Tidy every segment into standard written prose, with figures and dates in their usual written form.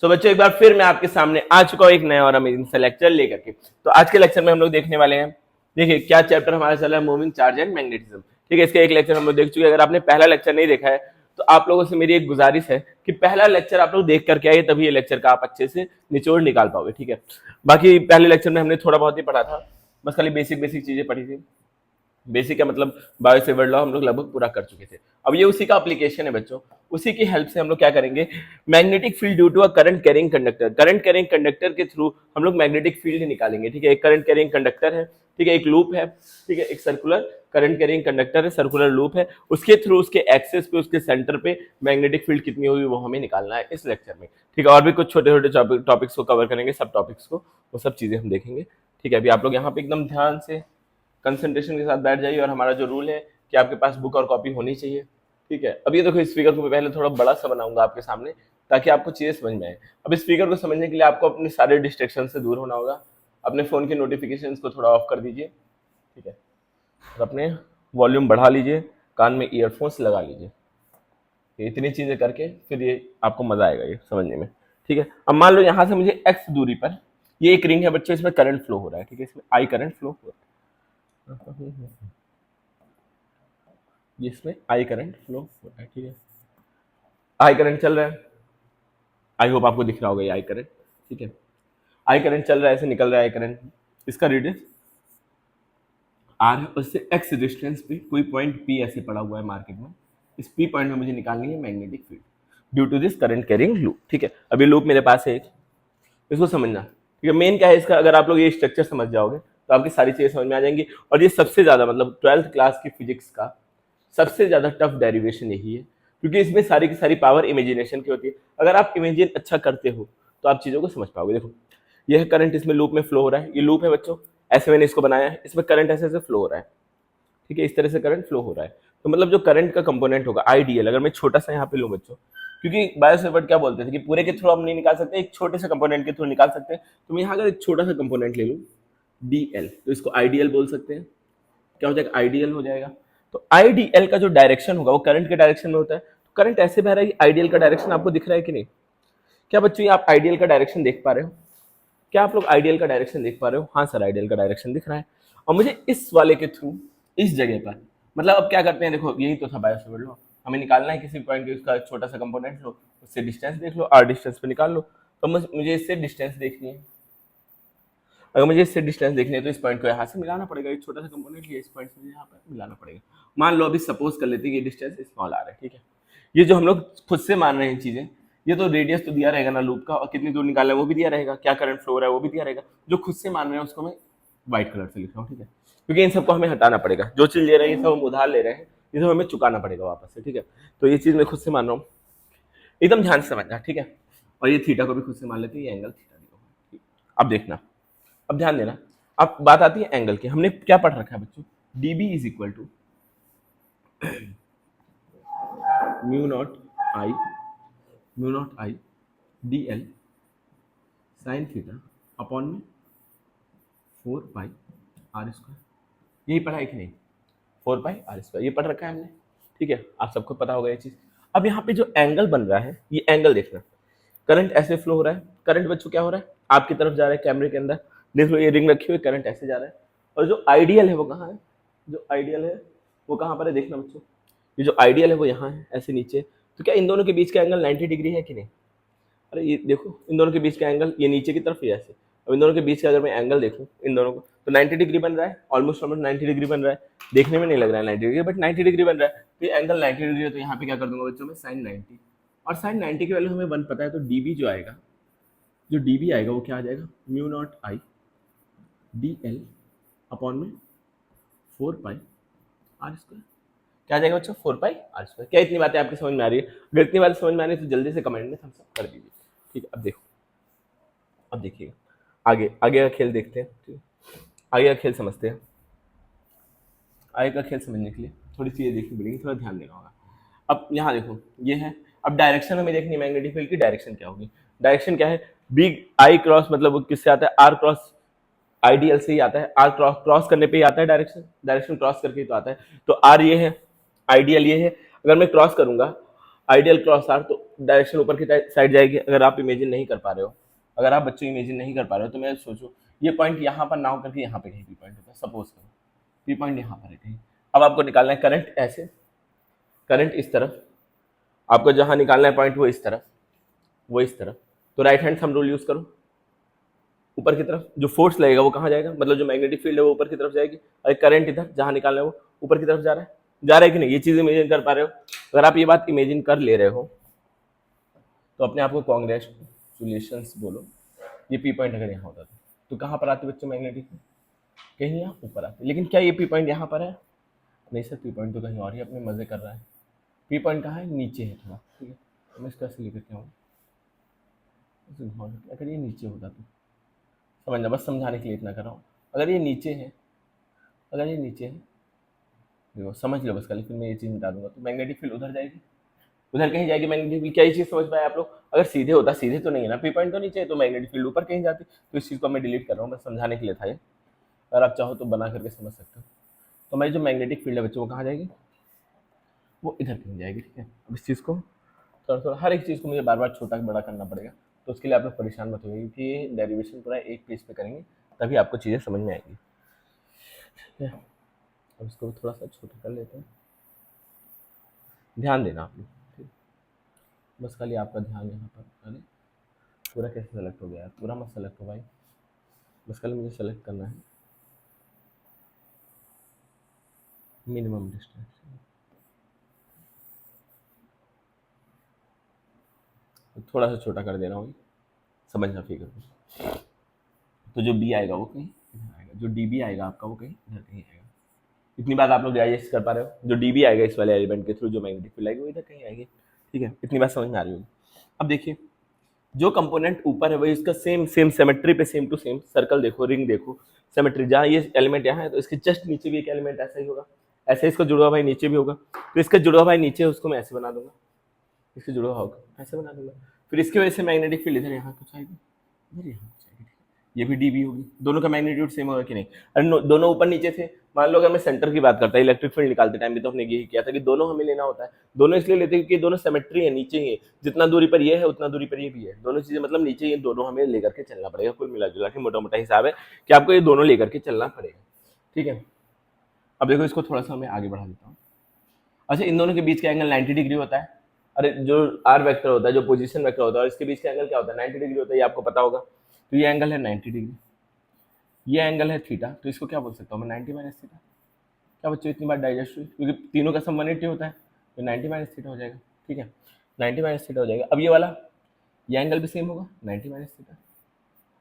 सो बच्चों एक बार फिर मैं आपके सामने आ चुका हूँ एक नया और अमेजिंग सा लेक्चर लेकर के। तो आज के लेक्चर में हम लोग देखने वाले हैं, देखिए क्या चैप्टर हमारा चला है, मूविंग चार्ज एंड मैग्नेटिज्म। ठीक है, इसका एक लेक्चर हम लोग देख चुके हैं। अगर आपने पहला लेक्चर नहीं देखा है तो आप लोगों से मेरी एक गुजारिश है कि पहला लेक्चर आप लोग देख करके आइए, तभी ये लेक्चर का आप अच्छे से निचोड़ निकाल पाओगे। ठीक है, बाकी पहले लेक्चर में हमने थोड़ा बहुत ही पढ़ा था, बस खाली बेसिक बेसिक चीजें पढ़ी थी। बेसिक का मतलब बायो सेवर्ड लॉ हम लोग लगभग पूरा कर चुके थे। अब ये उसी का एप्लीकेशन है बच्चों, उसी की हेल्प से हम लोग क्या करेंगे, magnetic field due to a current carrying conductor, current carrying conductor के थ्रू हम लोग मैग्नेटिक फील्ड निकालेंगे। ठीक है, एक करंट कैरिंग कंडक्टर है, ठीक है, एक लूप है, ठीक है, एक सर्कुलर करंट कैरिंग कंडक्टर है, सर्कुलर लूप है, उसके थ्रू उसके एक्सेस पे, उसके सेंटर पे मैग्नेटिक फील्ड कितनी होगी वो हमें निकालना है इस लेक्चर में। ठीक है, और भी कुछ छोटे छोटे टॉपिक्स को कवर करेंगे, सब टॉपिक्स को, वो सब चीजें हम देखेंगे। ठीक है, अभी आप लोग यहाँ पे एकदम ध्यान से कंसंट्रेशन के साथ बैठ जाइए, और हमारा जो रूल है कि आपके पास बुक और कॉपी होनी चाहिए। ठीक है, अब ये देखो, इस फिगर को मैं पहले थोड़ा बड़ा सा बनाऊंगा आपके सामने ताकि आपको चीजें समझ में आए। अब इस फिगर को समझने के लिए आपको अपने सारे डिस्ट्रैक्शन से दूर होना होगा। अपने फोन के नोटिफिकेशंस को थोड़ा ऑफ कर दीजिए, ठीक है, और अपने वॉल्यूम बढ़ा लीजिए, कान में ईयरफोन्स लगा लीजिए। ये इतनी चीजें करके फिर ये आपको मजा आएगा ये समझने में। ठीक है, अब मान लो यहाँ से मुझे x दूरी पर ये एक रिंग है बच्चों, इसमें करंट फ्लो हो रहा है। ठीक है, इसमें I करंट फ्लो हो रहा है, जिसमें आई करंट फ्लो हो रहा है। ठीक है, आई करंट चल रहा है, आई होप आपको दिख रहा होगा ये आई करंट। ठीक है, आई करंट चल रहा है, ऐसे निकल रहा है आई करंट, इसका रेडियस आर है, उससे एक्स डिस्टेंस पे कोई पॉइंट पी ऐसे पड़ा हुआ है मार्केट में। इस पी पॉइंट में मुझे निकालनी है magnetic field due to this current carrying loop. ठीक है, अब ये लूप मेरे पास है, इसको समझना। ठीक है, मेन क्या है इसका, अगर आप लोग ये स्ट्रक्चर समझ जाओगे तो आपकी सारी चीजें समझ में आ जाएंगी। और ये सबसे ज्यादा मतलब 12th क्लास की फिजिक्स का सबसे ज्यादा टफ डेरिवेशन यही है, क्योंकि इसमें सारी की सारी पावर इमेजिनेशन की होती है। अगर आप इमेजिन अच्छा करते हो तो आप चीजों को समझ पाओगे। देखो, यह करंट इसमें लूप में फ्लो हो रहा है, ये लूप है बच्चों, ऐसे मैंने इसको बनाया है, इसमें करंट ऐसे ऐसे फ्लो हो रहा है। ठीक है, इस तरह से करंट फ्लो हो रहा है। तो मतलब जो करंट का कंपोनेंट होगा आईडीएल, अगर मैं छोटा सा यहाँ पे लूँ बच्चों, क्योंकि बायोसेवर्ट क्या बोलते थे कि पूरे के थ्रू हम नहीं निकाल सकते, एक छोटे से कंपोनेंट के थ्रू निकाल सकते हैं। तो मैं यहाँ अगर एक छोटा सा कंपोनेंट ले लूँ डीएल, तो इसको आईडीएल बोल सकते हैं। क्या हो जाएगा, आईडीएल हो जाएगा। तो आईडीएल का जो डायरेक्शन होगा वो करंट के डायरेक्शन में होता है। तो करंट ऐसे बह रहा है, आईडीएल का डायरेक्शन आपको दिख रहा है कि नहीं? क्या बच्चों ये आप आईडीएल का डायरेक्शन देख पा रहे हो? क्या आप लोग आईडीएल का डायरेक्शन देख पा रहे हो? हाँ सर, आईडीएल का डायरेक्शन दिख रहा है। और मुझे इस वाले के थ्रू इस जगह पर, मतलब अब क्या करते हैं, देखो यही तो था बायोसेवर्ट लॉ, हमें निकालना है किसी पॉइंट के, उसका छोटा सा कंपोनेंट लो, उससे डिस्टेंस देख लो, आर डिस्टेंस पे निकाल लो। तो मुझे इससे डिस्टेंस देखनी है। अगर मुझे इससे डिस्टेंस देखनी है तो इस पॉइंट को यहाँ से मिलाना पड़ेगा, एक छोटा सा कंपोनेंट लिया, इस पॉइंट से यहाँ पर मिलाना पड़ेगा। मान लो अभी सपोज कर लेते हैं कि डिस्टेंस स्मॉल आ रहा है। ठीक है, ये जो हम लोग खुद से मान रहे हैं चीजें, ये तो रेडियस तो दिया रहेगा ना लूप का, और कितनी दूर निकालना है वो भी दिया रहेगा, क्या करंट फ्लो हो रहा है वो भी दिया रहेगा। जो खुद से मान रहे हैं उसको मैं व्हाइट कलर से लिख रहा हूँ। ठीक है, क्योंकि इन सबको हमें हटाना पड़ेगा, जो चीज ले रहे हैं ये सब हम उधार ले रहे हैं, ये सब हमें चुकाना पड़ेगा वापस से। ठीक है, तो ये चीज मैं खुद से मान रहा हूँ, एकदम ध्यान से समझना। ठीक है, और ये थीटा को भी खुद से मान लेते हैं, ये एंगल थीटा दिया हुआ है। अब देखना, अब ध्यान देना, अब बात आती है एंगल की। हमने क्या पढ़ रखा है बच्चों, dB is equal to mu naught I dl sine theta upon में 4 पाई आर स्क्वायर। यही पढ़ा है कि नहीं? 4 पाई आर स्क्वायर ये पढ़ रखा है हमने। ठीक है, आप सबको पता होगा ये चीज। अब यहाँ पे जो एंगल बन रहा है, ये एंगल देखना, करंट ऐसे फ्लो हो रहा है, करंट बच्चों क्या हो रहा है, आपकी तरफ जा रहा है कैमरे के अंदर, देख लो ये रिंग रखी हुई, करंट ऐसे जा रहा है। और जो आइडियल है वो कहाँ है, जो आइडियल है वो कहाँ पर है, देखना बच्चों, ये जो आइडियल है वो यहाँ है, ऐसे नीचे। तो क्या इन दोनों के बीच का एंगल 90 डिग्री है कि नहीं? अरे ये देखो, इन दोनों के बीच का एंगल ये नीचे की तरफ ही ऐसे। अब इन दोनों के बीच का अगर मैं एंगल देखूं इन दोनों को, तो 90 डिग्री बन रहा है, ऑलमोस्ट 90 डिग्री बन रहा है। देखने में नहीं लग रहा है 90 डिग्री, बट 90 डिग्री बन रहा है। तो ये एंगल 90 डिग्री है, तो यहाँ पे क्या कर दूंगा बच्चों में, साइन 90। और साइन 90 की वैल्यू हमें 1 पता है, तो डीबी जो आएगा, जो डीबी आएगा वो क्या आ जाएगा, mu naught I D l upon में 4 पाई आर स्क्वायर। क्या आ जाएगा बच्चों, 4 पाई आर स्क्वायर। क्या इतनी बातें आपकी समझ में आ रही है? अगर इतनी बातें समझ में आ रही है तो जल्दी से कमेंट में थम्स अप कर दीजिए। ठीक है, अब देखो, अब देखिएगा आगे, आगे का खेल देखते हैं। ठीक है, आगे का खेल समझते हैं। आगे का खेल समझने के लिए थोड़ी चीजें देखनी पड़ेगी, थोड़ा ध्यान देना होगा। अब यहाँ देखो, ये है, अब डायरेक्शन हमें देखनी है, मैग्नेटिक फील्ड की डायरेक्शन क्या होगी। डायरेक्शन क्या है, बिग आई क्रॉस, मतलब वो किससे आता है, आर क्रॉस आईडीएल से ही आता है, आर क्रॉस क्रॉस करने पे ही आता है डायरेक्शन, डायरेक्शन क्रॉस करके ही तो आता है। तो आर ये है, आईडीएल ये है, अगर मैं क्रॉस करूंगा आइडियल क्रॉस आर तो डायरेक्शन ऊपर की साइड जाएगी। अगर आप इमेजिन नहीं कर पा रहे हो, अगर आप बच्चों इमेजिन नहीं कर पा रहे हो, तो मैं सोचो ये पॉइंट यहाँ पर ना हो करके यहाँ पे कहीं भी पॉइंट होता है, सपोज करो पी पॉइंट यहाँ पर है कहीं। अब आपको निकालना है करंट ऐसे, करंट इस तरफ, आपको जहां निकालना है पॉइंट वो इस तरफ, वो इस तरफ, तो right hand thumb rule use करो। ऊपर की तरफ जो फोर्स लगेगा वो कहाँ जाएगा, मतलब जो मैग्नेटिक फील्ड है वो ऊपर की तरफ जाएगी, और करंट इधर जहां निकालना है वो ऊपर की तरफ जा रहा है। जा रहा है कि नहीं, ये चीज इमेजिन कर पा रहे हो? अगर आप ये बात इमेजिन कर ले रहे हो तो अपने आप को कॉन्ग्रेचुलेशन बोलो। ये पी पॉइंट अगर यहाँ होता तो कहाँ पर आती बच्चों मैग्नेटिक, कहीं यहाँ ऊपर आती। लेकिन क्या ये पी पॉइंट यहाँ पर है? नहीं सर, पी पॉइंट तो कहीं और ही अपने मजे कर रहा है। पी पॉइंट कहाँ है? नीचे है थोड़ा, ठीक है। तो मैं इसका ऐसे लेकर के आऊँ, अगर ये नीचे होता तो समझना, बस समझाने के लिए इतना कर रहा हूँ। अगर ये नीचे है, अगर ये नीचे है, देखो समझ लो बस, खाली फिर मैं ये चीज़ बता दूंगा, तो मैग्नेटिक फील्ड उधर जाएगी, उधर कहीं जाएगी मैग्नेटिक फील्ड। क्या ये चीज़ समझ पाए आप लोग? अगर सीधे होता, सीधे तो नहीं है ना, पी पॉइंट तो नीचे है, तो मैग्नेटिक फील्ड ऊपर कहीं जाती। तो इस चीज़ को मैं डिलीट कर रहा हूँ, बस समझाने के लिए था ये। अगर आप चाहो तो बना करके समझ सकते हो। तो हमारी जो मैग्नेटिक फील्ड है बच्चों, वो कहाँ जाएगी? वो इधर कहीं जाएगी, ठीक है। अब इस चीज़ को थोड़ा थोड़ा, हर एक चीज़ को मुझे बार बार छोटा बड़ा करना पड़ेगा, तो उसके लिए आप लोग परेशान मत होइए, क्योंकि ये डेरिवेशन पूरा एक पेज पे करेंगे, तभी आपको चीज़ें समझ में आएगी, ठीक है। अब इसको थोड़ा सा छोटा कर लेते हैं, ध्यान देना आप लोग, ठीक। बस खाली आपका ध्यान यहाँ पर। अरे पूरा कैसे सेलेक्ट हो गया यार? पूरा मत सेलेक्ट हो भाई, बस खाली मुझे सेलेक्ट करना है मिनिमम डिस्टेंस। थोड़ा सा छोटा कर दे रहा हूँ, समझना फिगर को। तो जो बी आएगा वो कहीं इधर आएगा, जो डी बी आएगा आपका वो कहीं इधर कहीं आएगा। इतनी बात आप लोग डाइजेस्ट कर पा रहे हो? जो डी बी आएगा इस वाले एलिमेंट के थ्रू, जो मैग्नेटिक फील्ड आएगी वो इधर कहीं आएगी, ठीक है। इतनी बात समझ में आ रही होगी। अब देखिए, जो कंपोनेंट ऊपर है वही इसका सेम सेम सिमेट्री पे सेम टू सेम सर्कल देखो, रिंग देखो, सिमेट्री। जहाँ ये एलिमेंट यहाँ है तो इसके जस्ट नीचे भी एक एलिमेंट ऐसा ही होगा, ऐसे इसका जुड़ा हुआ भाई नीचे भी होगा। तो इसका जुड़ा हुआ भाई नीचे है, उसको मैं ऐसे बना दूंगा, इसके जुड़ा हुआ होगा ऐसे बना दूंगा। फिर इसकी वजह से मैग्नेटिक फील्ड इधर यहाँ कुछ आएगी, इधर यहाँ कुछ आएगी, ये भी डीबी होगी। दोनों का मैग्नीट्यूड सेम होगा कि नहीं? अरे दोनों ऊपर नीचे थे। मान लो अगर मैं सेंटर की बात करता, इलेक्ट्रिक फील्ड निकालते टाइम भी तो हमने यही किया था कि दोनों हमें लेना होता है। दोनों इसलिए लेते हैं क्योंकि दोनों सिमेट्री है, नीचे ही है। जितना दूरी पर ये है उतना दूरी पर ये भी है, दोनों चीजें मतलब नीचे ही, दोनों हमें लेकर के चलना पड़ेगा। कुल मिला जुला के मोटा मोटा हिसाब है कि आपको ये दोनों लेकर के चलना पड़ेगा, ठीक है। अब देखो इसको थोड़ा सा मैं आगे बढ़ा देता हूँ। अच्छा, इन दोनों के बीच का एंगल 90 डिग्री होता है। अरे जो आर वेक्टर होता है, जो पोजीशन वेक्टर होता है, और इसके बीच का एंगल क्या होता है? 90 डिग्री होता है, ये आपको पता होगा। तो ये एंगल है 90 डिग्री, ये एंगल है थीटा, तो इसको क्या बोल सकता हूँ मैं? 90 माइनस थीटा। क्या बच्चों इतनी बार डाइजेस्ट हुई? क्योंकि तीनों का सम 180 होता है, तो 90 माइनस थीटा हो जाएगा, ठीक है। 90 माइनस थीटा हो जाएगा। अब ये वाला, ये एंगल भी सेम होगा 90 माइनस थीटा।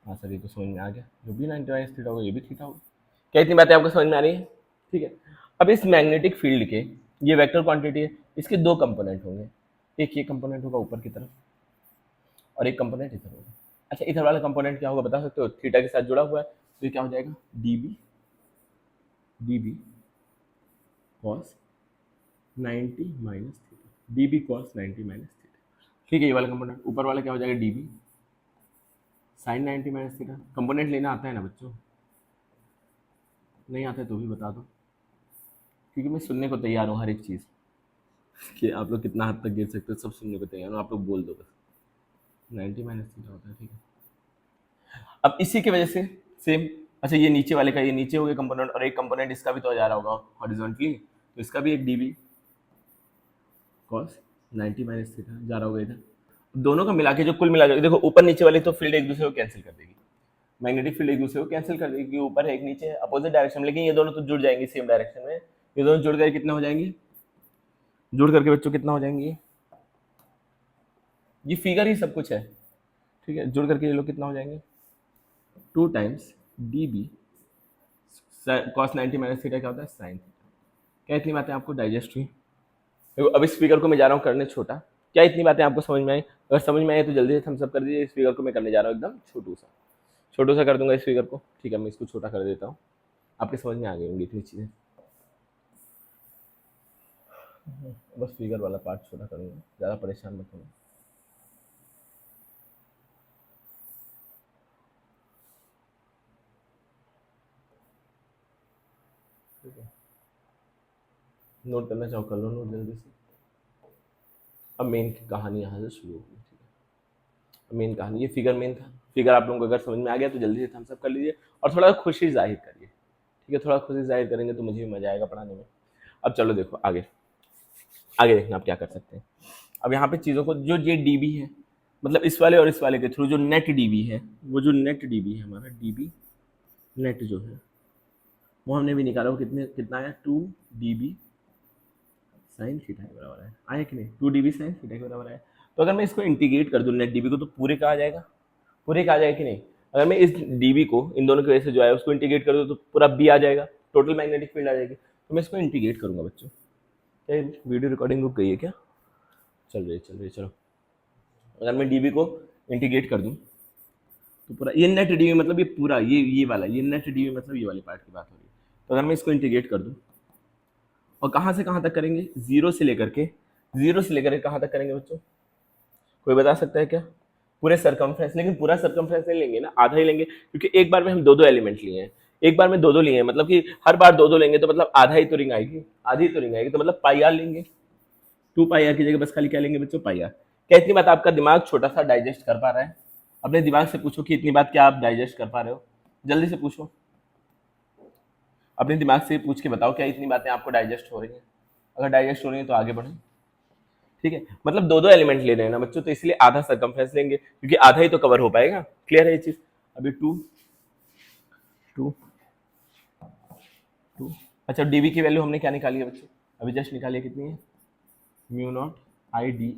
हाँ सर, ये तो समझ में आ गया, जो भी 90 माइनस थीटा होगा ये भी थीटा होगा। क्या इतनी बातें आपको समझ में आ रही है? ठीक है। अब इस मैग्नेटिक फील्ड के, ये वेक्टर क्वांटिटी है, इसके दो कंपोनेंट होंगे। एक ये कंपोनेंट होगा ऊपर की तरफ, और एक कंपोनेंट इधर होगा। अच्छा, इधर वाला कंपोनेंट क्या होगा बता सकते हो? थीटा के साथ जुड़ा हुआ है, तो ये क्या हो जाएगा? D B, d B cos 90 minus theta, d B cos 90 minus theta, ठीक है। ये वाला कंपोनेंट, ऊपर वाला क्या हो जाएगा? D B sine 90 minus theta. Component लेना आता है ना बच्चों? नहीं आता है तो भी बता दो, क्योंकि मैं सुनने को तैयार हूँ हर एक चीज़, कि आप लोग कितना हद तक गिर सकते हो सब सुनने को तैयार हूँ। आप लोग बोल दो बस, 90 माइनस थीटा होता है, ठीक है। अब इसी की वजह से सेम, अच्छा ये नीचे वाले का, ये नीचे हो गया कंपोनेंट, और एक कंपोनेंट इसका भी तो जा रहा होगा हॉरिजॉन्टली, तो इसका भी एक डीबी कॉस 90 माइनस थीटा जा रहा होगा इधर। दोनों का मिला के जो कुल मिला के देखो, ऊपर नीचे वाली तो फील्ड एक दूसरे को कैंसिल कर देगी, मैग्नेटिक फील्ड एक दूसरे को कैंसिल कर देगी, ऊपर है एक नीचे है, अपोजिट डायरेक्शन में। लेकिन ये दोनों तो जुड़ जाएंगे सेम डायरेक्शन में, ये दोनों जुड़ कर कितने हो जाएंगे? जुड़ करके बच्चों कितना हो जाएंगे? ये फिगर ही सब कुछ है, ठीक है। जुड़ करके ये लोग कितना हो जाएंगे? 2 times d B cos 90 minus theta क्या होता है? Sine theta. क्या इतनी बातें आपको डाइजेस्ट हुई? देखो अब इस फिगर को मैं जा रहा हूँ करने छोटा। क्या इतनी बातें आपको समझ में आई? अगर समझ में आई तो जल्दी से थम्स अप कर दीजिए। इस फिगर को मैं करने जा रहा हूँ एकदम छोटू सा, छोटू सा कर दूंगा इस फिगर को, ठीक है। मैं इसको छोटा कर देता हूँ, आपके समझ में आ गई होंगी इतनी चीज़ें। बस फिगर वाला पार्ट छोटा करूँगा, ज़्यादा परेशान मत होना। ठीक है, नोट करना चाहो कर लो नोट जल्दी से। अब मेन कहानी यहाँ से शुरू होगी, ठीक है। मेन कहानी, ये फिगर मेन था। फिगर आप लोगों को अगर समझ में आ गया तो जल्दी से थम्स अप कर लीजिए और थोड़ा खुशी जाहिर करिए, ठीक है। थोड़ा खुशी जाहिर करेंगे तो मुझे भी मजा आएगा पढ़ाने में। अब चलो देखो आगे, आगे देखना आप क्या कर सकते हैं। अब यहाँ पे चीज़ों को, जो ये डीबी है, मतलब इस वाले और इस वाले के थ्रू जो नेट डीबी है, वो जो नेट डीबी है हमारा, डीबी नेट जो है वो हमने भी निकाला, वो कितना आया, 2 dB साइन थीटा के बराबर है, आया कि नहीं, 2 dB साइन थीटा के बराबर है। तो अगर मैं इसको इंटीग्रेट कर दूं नेट डीबी को, तो पूरे का आ जाएगा, पूरे का आ जाएगा कि नहीं। अगर मैं इस डीबी को इन दोनों की वजह से जो है उसको इंटीग्रेट कर दूं तो पूरा बी आ जाएगा, टोटल मैग्नेटिक फील्ड आ जाएगी। तो मैं इसको इंटीग्रेट करूंगा बच्चों। क्या वीडियो रिकॉर्डिंग रुक गई है क्या? चल रही है, चलो। अगर मैं डीबी को इंटीग्रेट कर दूं तो पूरा, ये नेट डीबी मतलब ये पूरा, ये वाला, ये नेट डीबी मतलब ये वाली पार्ट की बात हो रही है। तो अगर मैं इसको इंटीग्रेट कर दूं, और कहाँ से कहाँ तक करेंगे, जीरो से लेकर के कहाँ तक करेंगे बच्चों, कोई बता सकता है क्या? पूरे सरकमफ्रेंस, लेकिन पूरा सरकमफ्रेंस नहीं लेंगे ना, आधा ही लेंगे, क्योंकि एक बार में हम दो दो एलिमेंट लिए हैं, एक बार में दो दो लिए हैं, मतलब कि हर बार दो दो लेंगे तो मतलब आधा ही तो रिंग आएगी, आधी तो रिंग आएगी, तो मतलब पाई आर लेंगे। 2 पाई आर की जगह बस खाली क्या लेंगे बच्चों, पाई आर। क्या इतनी बात आपका दिमाग छोटा सा डाइजेस्ट कर पा रहा है? अपने दिमाग से पूछो कि इतनी बात क्या आप डाइजेस्ट कर पा रहे हो, जल्दी से पूछो, अपने दिमाग से पूछ के बताओ क्या इतनी बातें आपको डाइजेस्ट हो रही हैं। अगर डाइजेस्ट हो रही है तो आगे बढ़े, ठीक है। मतलब दो दो एलिमेंट ले रहे हैं ना बच्चों, तो इसलिए आधा सरकमफ्रेंस लेंगे, क्योंकि आधा ही तो कवर हो पाएगा। क्लियर है ये चीज? अभी टू टू टू, अच्छा डीवी की वैल्यू हमने क्या निकाली है बच्चों, अभी जस्ट निकाली है, कितनी है, mu naught I D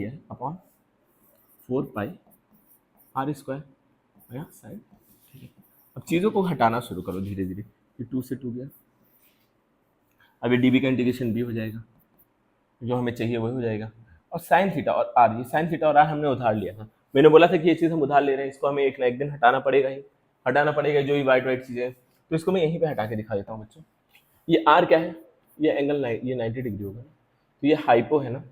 l upon 4 pi r square sine, ठीक है। अब चीज़ों को हटाना शुरू करो धीरे धीरे, कि 2 से 2 गया, अभी डीबी का इंटीग्रेशन भी हो जाएगा, जो हमें चाहिए वही हो जाएगा। और साइन थीटा और आर, ये साइन थीटा और आर हमने उधार लिया था, मैंने बोला था कि ये चीज़ हम उधार ले रहे हैं, इसको हमें एक ना एक दिन हटाना पड़ेगा ही, हटाना पड़ेगा, जो ये वाइट वाइट चीज़ें। तो इसको मैं यहीं पे हटा के दिखा देता हूँ बच्चों। ये आर क्या है, ये एंगल ये 90 डिग्री होगा, तो ये हाइपो है ना।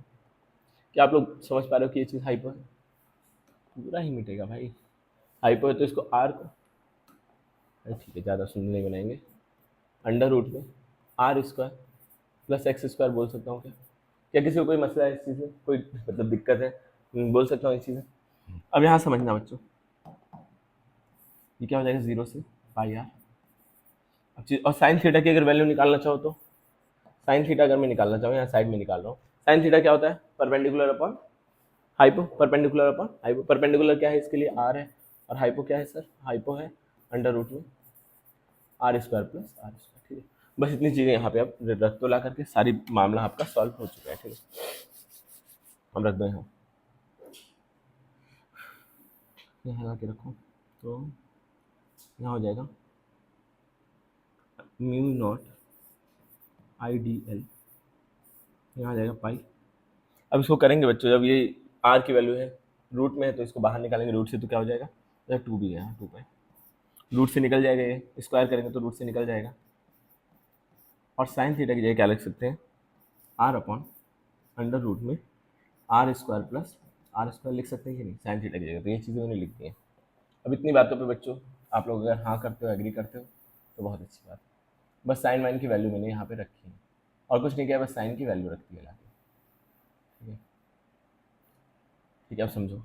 क्या आप लोग समझ पा रहे हो कि ये चीज़ हाइपो है? पूरा ही मिटेगा भाई, हाइपो है तो इसको आर को, ठीक है ज़्यादा सुंदर नहीं बनाएंगे, अंडर रूट में r square plus x square बोल सकता हूँ क्या? क्या किसी को कोई मसला है इस चीज़ में, कोई मतलब दिक्कत है, बोल सकता हूँ इस चीज़ में। अब यहाँ समझना बच्चों, ये क्या हो जाएगा, 0 से पाई आर। अब चीज, और साइन थीटा की अगर वैल्यू निकालना चाहो तो, साइन थीटा अगर मैं निकालना चाहूँ, यहाँ साइड में निकाल रहा हूँ, साइन थीटा क्या होता है, perpendicular upon hypo, perpendicular upon hypo. Perpendicular क्या है इसके लिए, आर है, और हाइपो क्या है सर, हाइपो है अंडर रूट में r square plus are square, ठीक है। बस इतनी चीज़ें यहाँ पे आप रख दो ला करके, सारी मामला आपका सॉल्व हो चुका है, ठीक है। हम रख दो यहाँ, यहाँ ला के रखो, तो यहाँ हो जाएगा mu naught I D L, यहाँ आ जाएगा पाई। अब इसको करेंगे बच्चों, जब ये आर की वैल्यू है रूट में है तो इसको बाहर निकालेंगे रूट से, तो क्या हो जाएगा, जब 2 भी है यहाँ 2 पाई, रूट से निकल जाएगा, ये स्क्वायर करेंगे तो रूट से निकल जाएगा। और साइन थीटा की जगह क्या लिख सकते हैं, आर अपॉन अंडर रूट में r square plus are square लिख सकते हैं कि नहीं, साइन थीटा की जगह। तो ये चीज़ें मैंने लिख दी हैं। अब इतनी बातों पे बच्चों आप लोग अगर हाँ करते हो, एग्री करते हो, तो बहुत अच्छी बात है। बस साइन वाइन की वैल्यू मैंने यहाँ पे रखी है, और कुछ नहीं किया, बस साइन की वैल्यू रखती है लाके, ठीक है। ठीक है, अब समझो,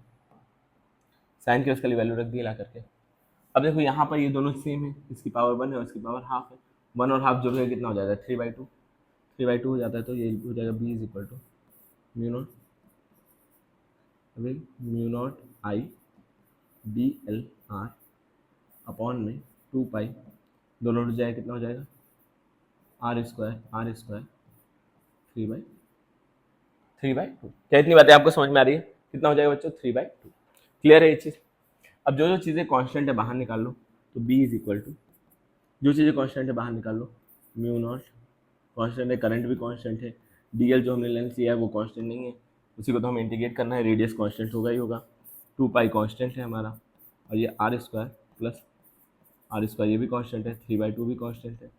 साइन की उसके लिए वैल्यू रख दी ला करके। अब देखो यहाँ पर ये दोनों सेम है, इसकी पावर 1 है और इसकी पावर हाफ है, 1 और हाफ जोड़ के कितना हो जाता है, 3/2, 3/2 हो जाता है। तो ये हो जाएगा B is equal to mu naught, अभी mu naught I D L R upon में 2 पाई, दोनों रुट जाएगा, कितना हो जाएगा, आर स्क्वायर 3/2। क्या इतनी बातें आपको समझ में आ रही है? कितना हो जाएगा बच्चों, 3/2। क्लियर है ये चीज़? अब जो जो चीज़ें कांस्टेंट है बाहर निकाल लो, तो बी इज इक्वल टू, जो चीज़ें कांस्टेंट है बाहर निकाल लो, म्यू नॉट कांस्टेंट है, करंट भी कांस्टेंट है, डीएल जो हमने लेंथ लिया है वो कांस्टेंट नहीं है, उसी को तो हमें इंटीग्रेट करना है, रेडियस कांस्टेंट होगा ही होगा, 2 पाई कांस्टेंट है हमारा, और ये r square plus are square ये भी कांस्टेंट है, 3/2 भी कांस्टेंट है,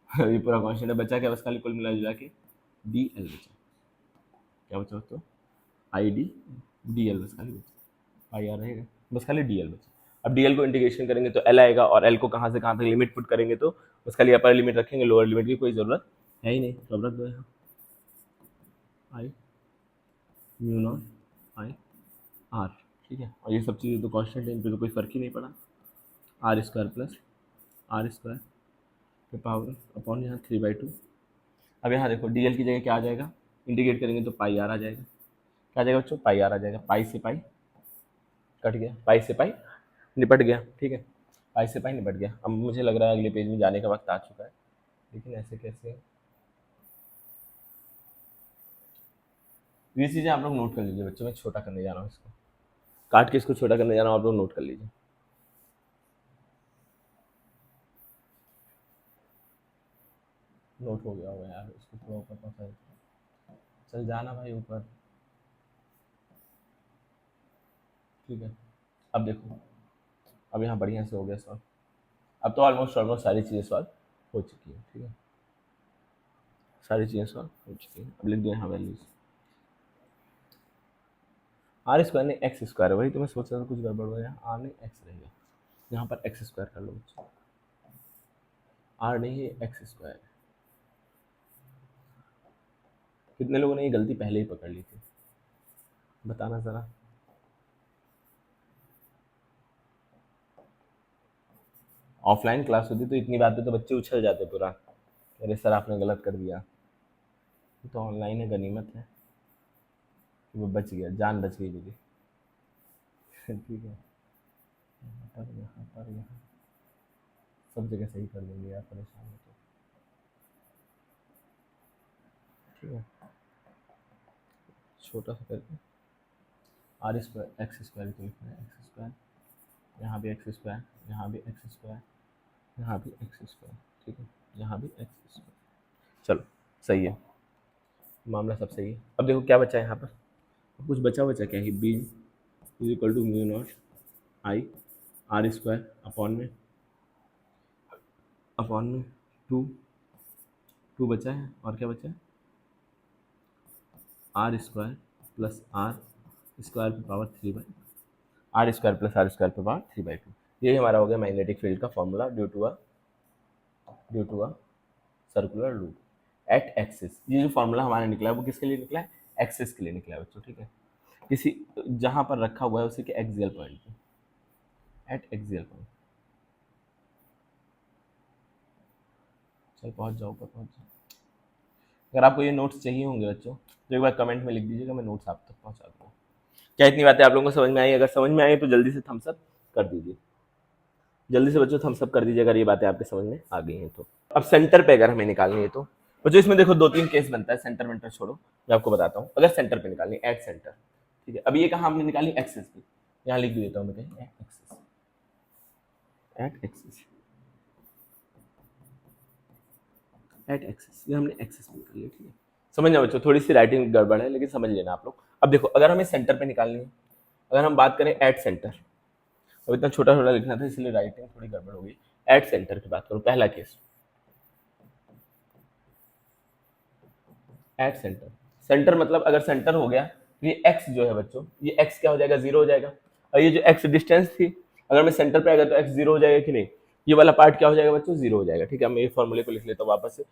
ये पूरा कांस्टेंट है। बचा क्या बस खाली कुल मिला जुला के डी एल बचा, क्या बचा तो आई डी डी एल, बस खाली बचा, आई आर रहेगा, बस खाली डी एल बचा। अब डी एल को इंटीग्रेशन करेंगे तो एल आएगा, और एल को कहाँ से कहाँ तक लिमिट पुट करेंगे तो बस खाली अपर लिमिट रखेंगे, लोअर लिमिट की कोई ज़रूरत है ही नहीं, तो अब रख दो यहाँ आई म्यू नॉट आई आर, ठीक है। और ये सब चीज़ें तो कांस्टेंट है, इन पे तो कोई फर्क ही नहीं पड़ा। R square plus are square के पावर अपॉन यहाँ 3/2। अब यहाँ देखो डीएल की जगह क्या आ जाएगा, इंटीग्रेट करेंगे तो पाई आर आ जाएगा। क्या आ जाएगा बच्चों, पाई आर आ जाएगा। पाई से पाई कट गया, पाई से पाई निपट गया, ठीक है। पाई से पाई निपट गया। अब मुझे लग रहा है अगले पेज में जाने का वक्त आ चुका है, लेकिन ऐसे कैसे, ये चीज़ें आप लोग नोट कर लीजिए बच्चों। मैं छोटा करने जा रहा हूँ इसको, काट के इसको छोटा करने जा रहा हूँ, आप लोग नोट कर लीजिए। नोट हो गया होगा यार, इसको थोड़ा ऊपर पहुँचा देते। चल जाना भाई ऊपर, ठीक है। अब देखो, अब यहाँ बढ़िया से हो गया सॉल्व। अब तो ऑलमोस्ट ऑलमोस्ट सारी चीज़ें सॉल्व हो चुकी है, ठीक है। सारी चीज़ें सॉल्व हो चुकी है। अब लिख दो यहाँ वैल्यूज। आर स्क्वायर ने एक्स स्क्वायर है, वही तो मैं सोच रहा था कुछ गड़बड़ हो गया। आर ने एक्स रहेगा, यहाँ पर एक्स स्क्वायर कर लो बच्चों। आर नहीं है, एक्स स्क्वायर है। कितने लोगों ने ये गलती पहले ही पकड़ ली थी, बताना ज़रा। ऑफलाइन क्लास होती तो इतनी बातें तो बच्चे उछल जाते पूरा, अरे सर आपने गलत कर दिया। तो ऑनलाइन है, गनीमत है कि वो बच गया, जान बच गई मेरी। ठीक है, यहाँ पर यहाँ पर यहाँ सब जगह सही कर देंगे यार, परेशान हो तो, ठीक है। छोटा सा करके आर स्क्वायर एक्स स्क्वायर को लिखना है, एक्स स्क्वायर, यहाँ भी एक्स स्क्वायर, यहाँ भी एक्स स्क्वायर, यहाँ भी एक्स स्क्वायर, ठीक है, यहाँ भी एक्स स्क्वायर। चलो सही है, मामला सब सही है। अब देखो क्या बचा है यहाँ पर, कुछ बचा बचा क्या है, B is equal to mu naught I R square upon में टू, टू बचा है, और क्या बचा है, R square plus are square पे power 3/, R square plus are square पे पावर 3/2। यही हमारा हो गया मैग्नेटिक फील्ड का formula due to a circular loop at axis. ये जो फॉर्मूला हमारा निकला है वो किसके लिए निकला है, एक्सिस के लिए निकला है बच्चों, ठीक है। किसी जहां पर रखा हुआ है उसी के एक्सियल पॉइंट पे, एट एक्सियल पॉइंट। चल पहुंच जाओ, ऊपर पहुंच जाओ। अगर आपको ये नोट्स चाहिए होंगे बच्चों तो एक बार कमेंट में लिख दीजिएगा, मैं नोट्स आप तक पहुंचा दूंगा। क्या इतनी बातें आप लोगों को समझ में आई? अगर समझ में आई तो जल्दी से थम्स अप कर दीजिए, जल्दी से बच्चों थम्स अप कर दीजिए अगर ये बातें आपके समझ में आ गई हैं तो। अब सेंटर पे अगर हमें निकालनी है तो बच्चों इसमें देखो दो तीन केस बनता है, सेंटर वेंटर छोड़ो, मैं आपको बताता हूँ। अगर सेंटर पे निकालनी है, एट सेंटर, ठीक है। अब ये कहाँ हमने निकाली, एक्सिस पे, यहाँ लिख भी देता हूँ मैं कहीं, axis, at axis, at axis, ये हमने एक्सिस पे निकाल लिया, ठीक है। समझना बच्चों, थोड़ी सी राइटिंग गड़बड़ है लेकिन समझ लेना आप लोग। अब देखो अगर हमें सेंटर पे निकालनी है, अगर हम बात करें एट सेंटर, अब इतना छोटा छोटा लिखना था इसलिए राइटिंग थोड़ी गड़बड़ हो गई। एट सेंटर की बात करूँ, पहला केस एट सेंटर, सेंटर मतलब अगर सेंटर हो गया तो ये एक्स जो है बच्चों, ये एक्स क्या हो जाएगा, जीरो हो जाएगा। और ये जो एक्स डिस्टेंस थी, अगर मैं सेंटर पे आ गया तो एक्स जीरो हो जाएगा कि नहीं, ये वाला पार्ट क्या हो जाएगा बच्चों, जीरो हो जाएगा, ठीक है। मैं ये फॉर्मूले को लिख लेता हूँ वापस से।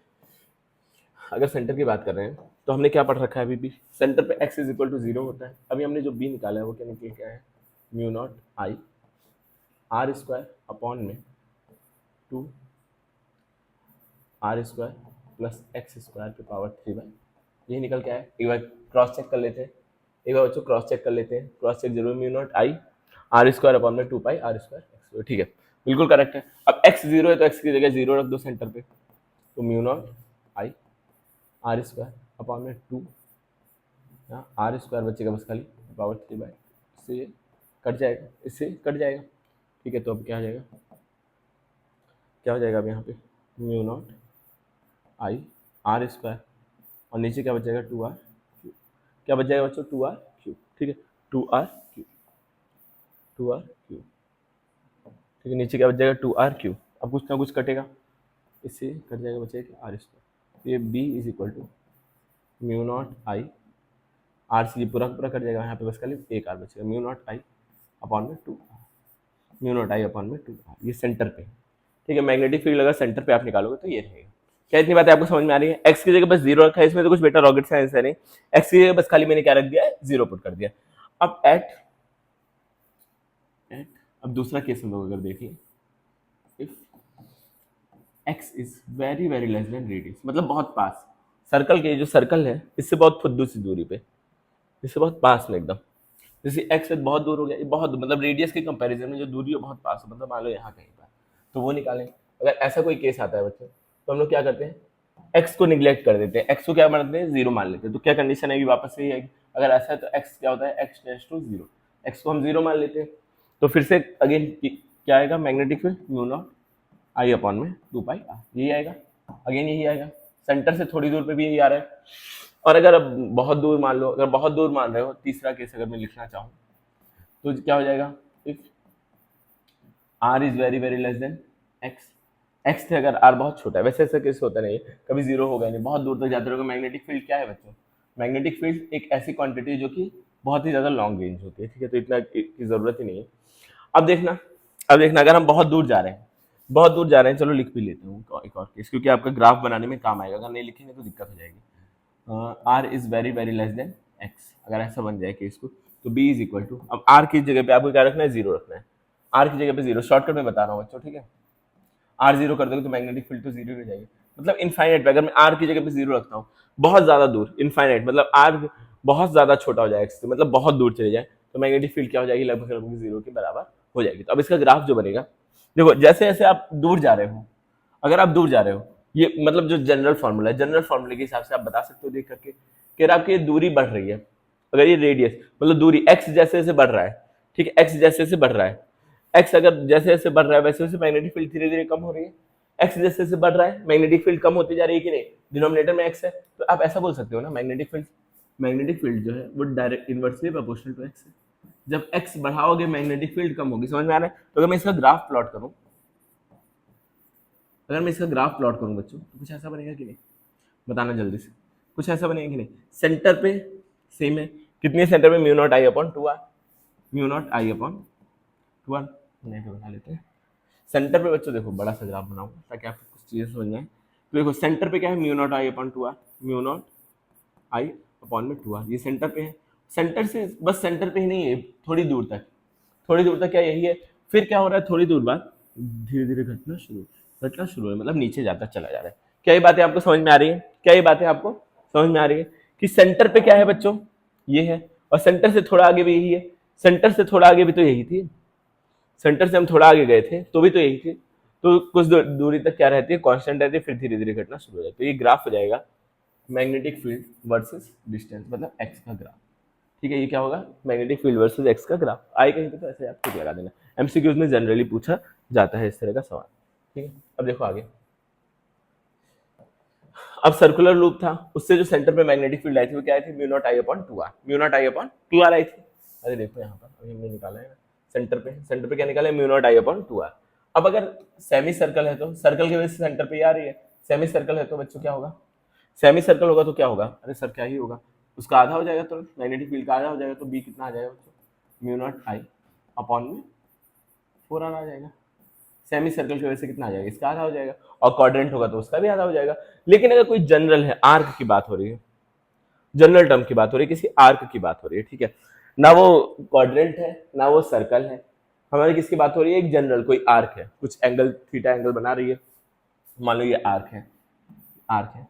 अगर सेंटर की बात कर रहे हैं तो हमने क्या पढ़ रखा है अभी भी, सेंटर पे x is equal to zero होता है। अभी हमने जो बी निकाला है वो क्या निकल के आया है, mu naught I R square upon में two R square plus x square पे पावर 3/, ये निकल के आया। एक बार क्रॉस चेक कर लेते हैं, एक बार बच्चों क्रॉस चेक कर लेते हैं, क्रॉस चेक जरूर, mu naught I R square upon में 2 pi r square x square, ठीक है, बिल्कुल करेक्ट है। अब एक्स जीरो है तो एक्स की जगह जीरो रख दो सेंटर पे, तो mu naught I R square upon में टू, यहाँ आर स्क्वायर बचेगा बस खाली पावर 3/, इससे ये कट जाएगा, इससे कट जाएगा, ठीक है। तो अब क्या हो जाएगा, क्या हो जाएगा अब यहाँ पे, mu naught I R square और नीचे क्या बच जाएगा, 2r क्यूब। क्या बच जाएगा बच्चों, 2r क्यूब, ठीक है, 2r क्यूब, 2r क्यूब, ठीक है। नीचे क्या बच जाएगा, 2r क्यूब। अब कुछ ना कुछ कटेगा, इससे कट जाएगा, बचेगा आर स्क्वायर। ये b is equal to mu naught I r से ये पूरा पूरा कट जाएगा, यहाँ पे बस खाली एक आर बचेगा, म्यू नॉट आई अपॉन में 2r, mu naught I upon में 2r। ये सेंटर पे, ठीक है। मैग्नेटिक फील्ड अगर सेंटर पे आप निकालोगे तो ये रहेगा, क्या इतनी बातें आपको समझ में आ रही है? एक्स की जगह बस जीरो रखा है, इसमें तो कुछ बेटा रॉकेट साइंस है नहीं। एक्स की जगह बस खाली मैंने क्या रख दिया है, जीरो पुट कर दिया। अब एट अब दूसरा केस हम लोग अगर देखिए, if x is very very less then radius, मतलब बहुत पास, सर्कल के जो सर्कल है इससे बहुत फुद्दू सी दूरी पे, इससे बहुत पास में एकदम, जैसे एक्स बहुत दूर हो गया, ये बहुत मतलब रेडियस के कंपैरिजन में जो दूरी है बहुत पास है, मतलब मान लो यहाँ कहीं पर, तो वो निकालें। अगर ऐसा कोई केस आता है बच्चों, तो हम लोग क्या करते हैं, एक्स को निग्लेक्ट कर देते हैं, एक्स को क्या मानते हैं, जीरो मान लेते हैं। तो क्या कंडीशन आएगी वापस से, आएगी अगर ऐसा है तो एक्स क्या होता है, x tends to zero, x को हम जीरो मान लेते हैं। तो फिर से अगेन क्या आएगा, magnetic field mu naught I upon में 2 पाई आर, यही आएगा, अगेन यही आएगा। सेंटर से थोड़ी दूर पे भी यही आ रहा है। और अगर अब बहुत दूर मान लो, अगर बहुत दूर मान रहे हो, तीसरा केस अगर मैं लिखना चाहूँ तो क्या हो जाएगा, if r is very very less than x, x थे अगर आर बहुत छोटा है, वैसे ऐसा केस होता नहीं है, कभी जीरो होगा नहीं, बहुत दूर तक जाते रहोगे। मैग्नेटिक फील्ड क्या है बच्चों, मैग्नेटिक फील्ड एक ऐसी क्वांटिटी जो कि बहुत ही ज्यादा लॉन्ग रेंज होती है, ठीक है, तो इतना की जरूरत ही नहीं है। अब देखना, अब देखना, अगर हम बहुत दूर जा रहे हैं, बहुत दूर जा रहे हैं, चलो लिख भी लेते हूँ एक और केस, क्योंकि आपका ग्राफ बनाने में काम आएगा, अगर नहीं लिखेंगे तो दिक्कत हो जाएगी। R is very very less than x, अगर ऐसा बन जाए केस को, तो बी इज इक्वल टू, अब आर की जगह पे आपको क्या रखना है, जीरो रखना है, आर की जगह पे जीरो, शॉर्टकट में बता रहा हूँ बच्चों, ठीक है। आर जीरो कर दोगे तो मैग्नेटिक फील्ड तो जीरो हो जाएगी, मतलब इनफाइनाइट पे अगर मैं आर की जगह पे जीरो रखता हूँ, बहुत ज्यादा दूर, इनफाइनाइट मतलब आर बहुत ज्यादा छोटा हो जाए एक्स से, मतलब बहुत दूर चले जाए, तो मैग्नेटिक फील्ड क्या हो जाएगी, लगभग लगभग जीरो के बराबर हो जाएगी। तो अब इसका ग्राफ जो बनेगा, देखो जैसे जैसे आप दूर जा रहे हो, अगर आप दूर जा रहे हो, ये मतलब जो जनरल फॉर्मूला है, जनरल फॉर्मूले के हिसाब से आप बता सकते हो देख करके कि अगर आपकी दूरी बढ़ रही है, अगर ये रेडियस मतलब दूरी एक्स जैसे जैसे बढ़ रहा है, ठीक है, एक्स जैसे जैसे बढ़ रहा है, एक्स अगर जैसे जैसे बढ़ रहा है वैसे वैसे मैग्नेटिक फील्ड धीरे धीरे कम हो रही है, एक्स जैसे जैसे बढ़ रहा है मैग्नेटिक फील्ड कम होती जा रही है कि नहीं, डिनोमिनेटर में एक्स है, तो आप ऐसा बोल सकते हो ना, मैग्नेटिक फील्ड जो है वो direct inversely proportional to x है। जब एक्स बढ़ाओगे मैग्नेटिक फील्ड कम होगी, समझ में आ रहा है? तो अगर मैं इसका ग्राफ प्लॉट करूं, अगर मैं इसका ग्राफ प्लॉट करूं बच्चों, तो कुछ ऐसा बनेगा कि नहीं, बताना जल्दी से, कुछ ऐसा बनेगा कि नहीं। सेंटर पे सेम है, कितनी सेंटर पे, mu naught I upon 2 r, mu naught I upon 2 r, नहीं तो बना लेते हैं। सेंटर पे बच्चों देखो बड़ा सा ग्राफ बनाऊंगा ताकि आपको कुछ चीजें समझ में आए। तो देखो सेंटर पे क्या है, mu naught I upon 2 r, mu naught I upon में 2 आर, ये सेंटर पे है। सेंटर से बस सेंटर पे ही नहीं है, थोड़ी दूर तक, थोड़ी दूर तक क्या यही है। फिर क्या हो रहा है, थोड़ी दूर बाद धीरे धीरे घटना शुरू है, मतलब नीचे जाता चला जा रहा है। क्या ये बातें आपको समझ में आ रही है, क्या ये बातें आपको समझ में आ रही है कि सेंटर पे क्या है बच्चों, ये है, और सेंटर से थोड़ा आगे भी यही है, सेंटर से थोड़ा आगे भी तो यही थी, सेंटर से हम थोड़ा आगे गए थे तो भी तो यही थी, तो कुछ दूरी तक क्या रहती है, कांस्टेंट रहती है, फिर धीरे धीरे घटना शुरू हो जाती है। तो ये ग्राफ हो जाएगा मैग्नेटिक फील्ड वर्सेस डिस्टेंस, मतलब एक्स का ग्राफ, ठीक है। ये क्या होगा, मैग्नेटिक फील्ड वर्सेस एक्स का ग्राफ आए कहीं पे तो ऐसे आप ठीक लगा देना, एमसीक्यूज में जनरली पूछा जाता है इस तरह का सवाल, ठीक है। अब देखो आगे, अब सर्कुलर लूप था, उससे जो सेंटर पे मैग्नेटिक फील्ड आई थी वो क्या आई थी, mu naught I upon 2 r, mu naught I upon 2 r I थी। अरे देखो यहाँ पर अभी हमने निकाला है सेंटर पे क्या निकाला है, mu naught I upon 2 r. अब अगर सेमी सर्कल है तो सर्कल की वजह से सेंटर पे आ रही है, सेमी सर्कल है तो बच्चों क्या होगा, सेमी सर्कल होगा तो क्या होगा, अरे सर क्या ही होगा, उसका आधा हो जाएगा, तो मैग्नेटिक फील्ड का आधा हो जाएगा, तो बी कितना आ जाएगा बच्चों, म्यू नॉट आई अपॉन में 4 आर आ जाएगा। सेमी सर्कल की वजह से कितना आ जाएगा, इसका आधा हो जाएगा, और क्वाड्रेंट होगा तो उसका भी आधा हो जाएगा। लेकिन अगर कोई जनरल है, आर्क की बात हो रही है, जनरल टर्म की बात हो रही है, किसी आर्क की बात हो रही है, ठीक है, ना वो क्वाड्रेंट है ना वो सर्कल है, हमारी किसकी बात हो रही है, एक जनरल कोई आर्क है, कुछ एंगल थीटा एंगल बना रही है, मान लो ये आर्क है, आर्क है,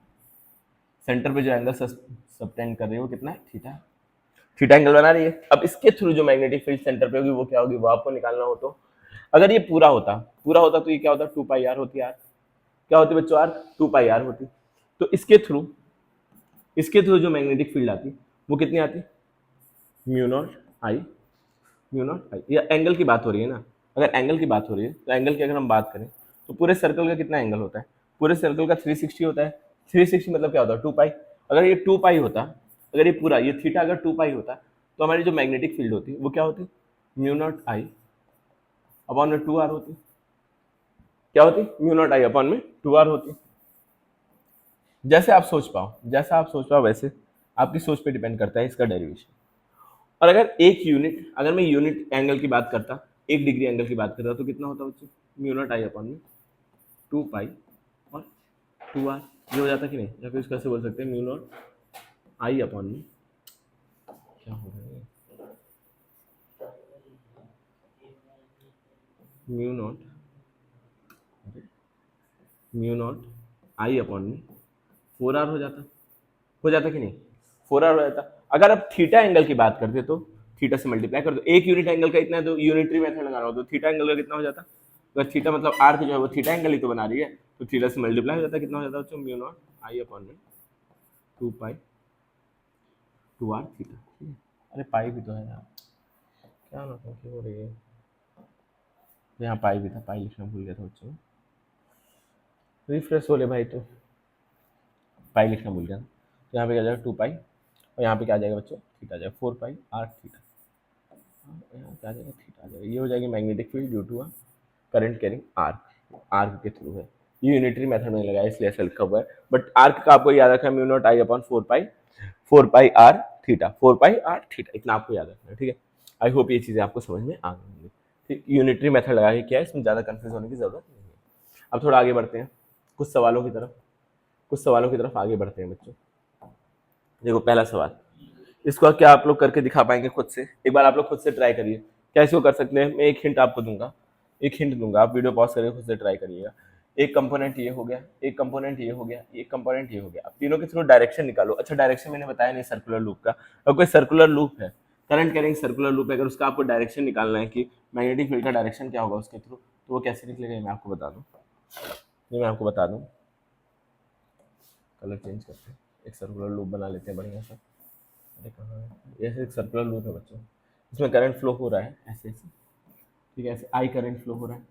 सेंटर पे जो एंगल सबटेंड कर रही है वो कितना है, थीटा, थीटा एंगल बना रही है। अब इसके थ्रू जो मैग्नेटिक फील्ड सेंटर पे होगी वो क्या होगी, वो आपको निकालना हो, तो अगर ये पूरा होता तो ये क्या होता, 2 पाई आर होती, आर क्या होती बच्चों, आर 2 पाई आर होती। तो इसके थ्रू जो मैग्नेटिक फील्ड आती वो कितनी आती, म्यू नॉट आई, म्यू नॉट आई, ये एंगल की बात हो रही है ना, अगर एंगल की बात हो रही है तो एंगल की अगर हम बात करें तो पूरे सर्कल का कितना एंगल होता है, पूरे सर्कल का 360 होता है, 360 मतलब क्या होता है, 2 पाई। अगर ये 2 पाई होता, अगर ये पूरा ये थीटा अगर 2 पाई होता, तो हमारी जो मैग्नेटिक फील्ड होती वो क्या होती, म्यू नॉट आई अपॉन में 2 आर होती, क्या होती, म्यू नॉट आई अपॉन में 2 आर होती। जैसे आप सोच पाओ, जैसा आप सोच पाओ वैसे, आपकी सोच पे डिपेंड करता है इसका डेरिवेशन। और अगर एक यूनिट, अगर मैं यूनिट एंगल की बात करता, 1 डिग्री एंगल की बात करता, तो कितना होता बच्चों, म्यू नॉट आई अपॉन में 2 पाई और 2 आर, ये हो जाता कि नहीं, या फिर इसको ऐसे बोल सकते हैं म्यू नॉट आई अपॉन में, क्या हो रहा है, mu not, mu naught I upon में 4r हो जाता कि नहीं, 4r हो जाता। अगर आप थीटा एंगल की बात करते तो थीटा से मल्टीप्लाई कर दो, एक यूनिट एंगल का इतना है तो यूनिटरी मेथड लगा रहा हो तो थीटा एंगल का कितना हो जाता, अगर थीटा मतलब आर की जो है वो थीटा एंगल ही तो बना रही है तो थीटा से मल्टीप्लाई हो जाता, कितना हो जाता बच्चों, म्यू नॉट आई अपॉन में 2 पाई 2r थीटा, ठीक है। अरे पाई भी तो है यार, क्या ना क्यों हो रही है, तो यहाँ पाई भी था, पाई लिखना भूल गया था बच्चों, रिफ्रेश हो ले भाई, तो पाई लिखना भूल गया था। तो यहाँ पे क्या जाएगा 2 पाई और यहाँ पे क्या आ जाएगा बच्चों, थीटा आ जाएगा 4 पाई r थीटा, यहाँ क्या आ जाएगा, थीटा आ जाएगा। ये हो जाएगी magnetic field due to a current carrying arc के थ्रू है। ये यूनिटरी मेथड में लगाया इसलिए ऐसा लिखा हुआ है, बट आर्क का आपको याद रखना है mu naught I upon 4 pi r theta, 4 pi r theta, इतना आपको याद रखना है, ठीक है। आई होप ये चीज़ें आपको समझ में आ गई होंगी, ठीक। यूनिटरी मेथड लगा के क्या है, इसमें ज़्यादा कंफ्यूज होने की जरूरत नहीं है। अब थोड़ा आगे बढ़ते हैं कुछ सवालों की तरफ, आगे बढ़ते हैं बच्चों। देखो पहला सवाल, इसको क्या आप लोग करके दिखा पाएंगे खुद से, एक बार आप लोग खुद से ट्राई करिए, कैसे वो कर सकते हैं। मैं एक हिंट आपको दूंगा, आप वीडियो पॉज करके खुद से ट्राई करिएगा। एक कंपोनेंट ये हो गया, एक कंपोनेंट ये हो गया, एक कंपोनेंट ये हो गया, अब तीनों के थ्रू डायरेक्शन निकालो। अच्छा डायरेक्शन मैंने बताया नहीं सर्कुलर लूप का, और कोई सर्कुलर लूप है, करंट कैरिंग सर्कुलर लूप है, अगर उसका आपको डायरेक्शन निकालना है कि मैग्नेटिक फील्ड का डायरेक्शन क्या होगा उसके थ्रू, तो वो कैसे निकलेगा ये मैं आपको बता दूं, कलर चेंज करते हैं, एक सर्कुलर लूप बना लेते हैं बढ़िया सा। अरे कहाँ है, ये एक सर्कुलर लूप है बच्चों, इसमें करंट फ्लो हो रहा है ऐसे ऐसे, ठीक है, ऐसे आई करंट फ्लो हो रहा है,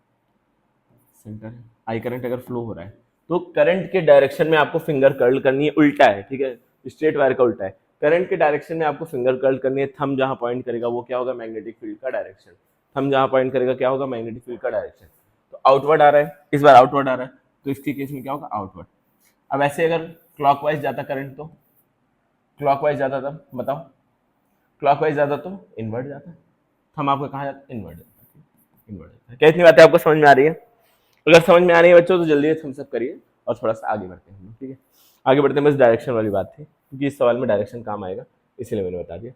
सेंटर है, आई करंट अगर फ्लो हो रहा है तो करंट के डायरेक्शन में आपको फिंगर कर्ल करनी है, उल्टा है, ठीक है, स्ट्रेट वायर का उल्टा है। करंट के डायरेक्शन में आपको फिंगर कर्ल करनी है, थंब जहां पॉइंट करेगा वो क्या होगा, मैग्नेटिक फील्ड का डायरेक्शन, थंब जहां पॉइंट करेगा क्या होगा, मैग्नेटिक फील्ड का डायरेक्शन। तो आउटवर्ड आ रहा है, इस बार आउटवर्ड आ रहा है, तो इसके केस में क्या होगा, आउटवर्ड। अब ऐसे अगर क्लॉकवाइज जाता करंट, तो क्लॉकवाइज जाता तब बताओ, क्लॉकवाइज जाता तो इनवर्ट जाता, थंब आपका कहाँ जाता, इनवर्ट जाता है, इनवर्ट जाता है। क्या इतनी बातें आपको समझ में आ रही है, अगर समझ में आ रही है बच्चों तो जल्दी से थम्स अप करिए और थोड़ा सा आगे बढ़ते हैं, ठीक है। आगे बढ़ते हैं, बस डायरेक्शन वाली बात थी क्योंकि इस सवाल में डायरेक्शन काम आएगा इसीलिए मैंने बता दिया।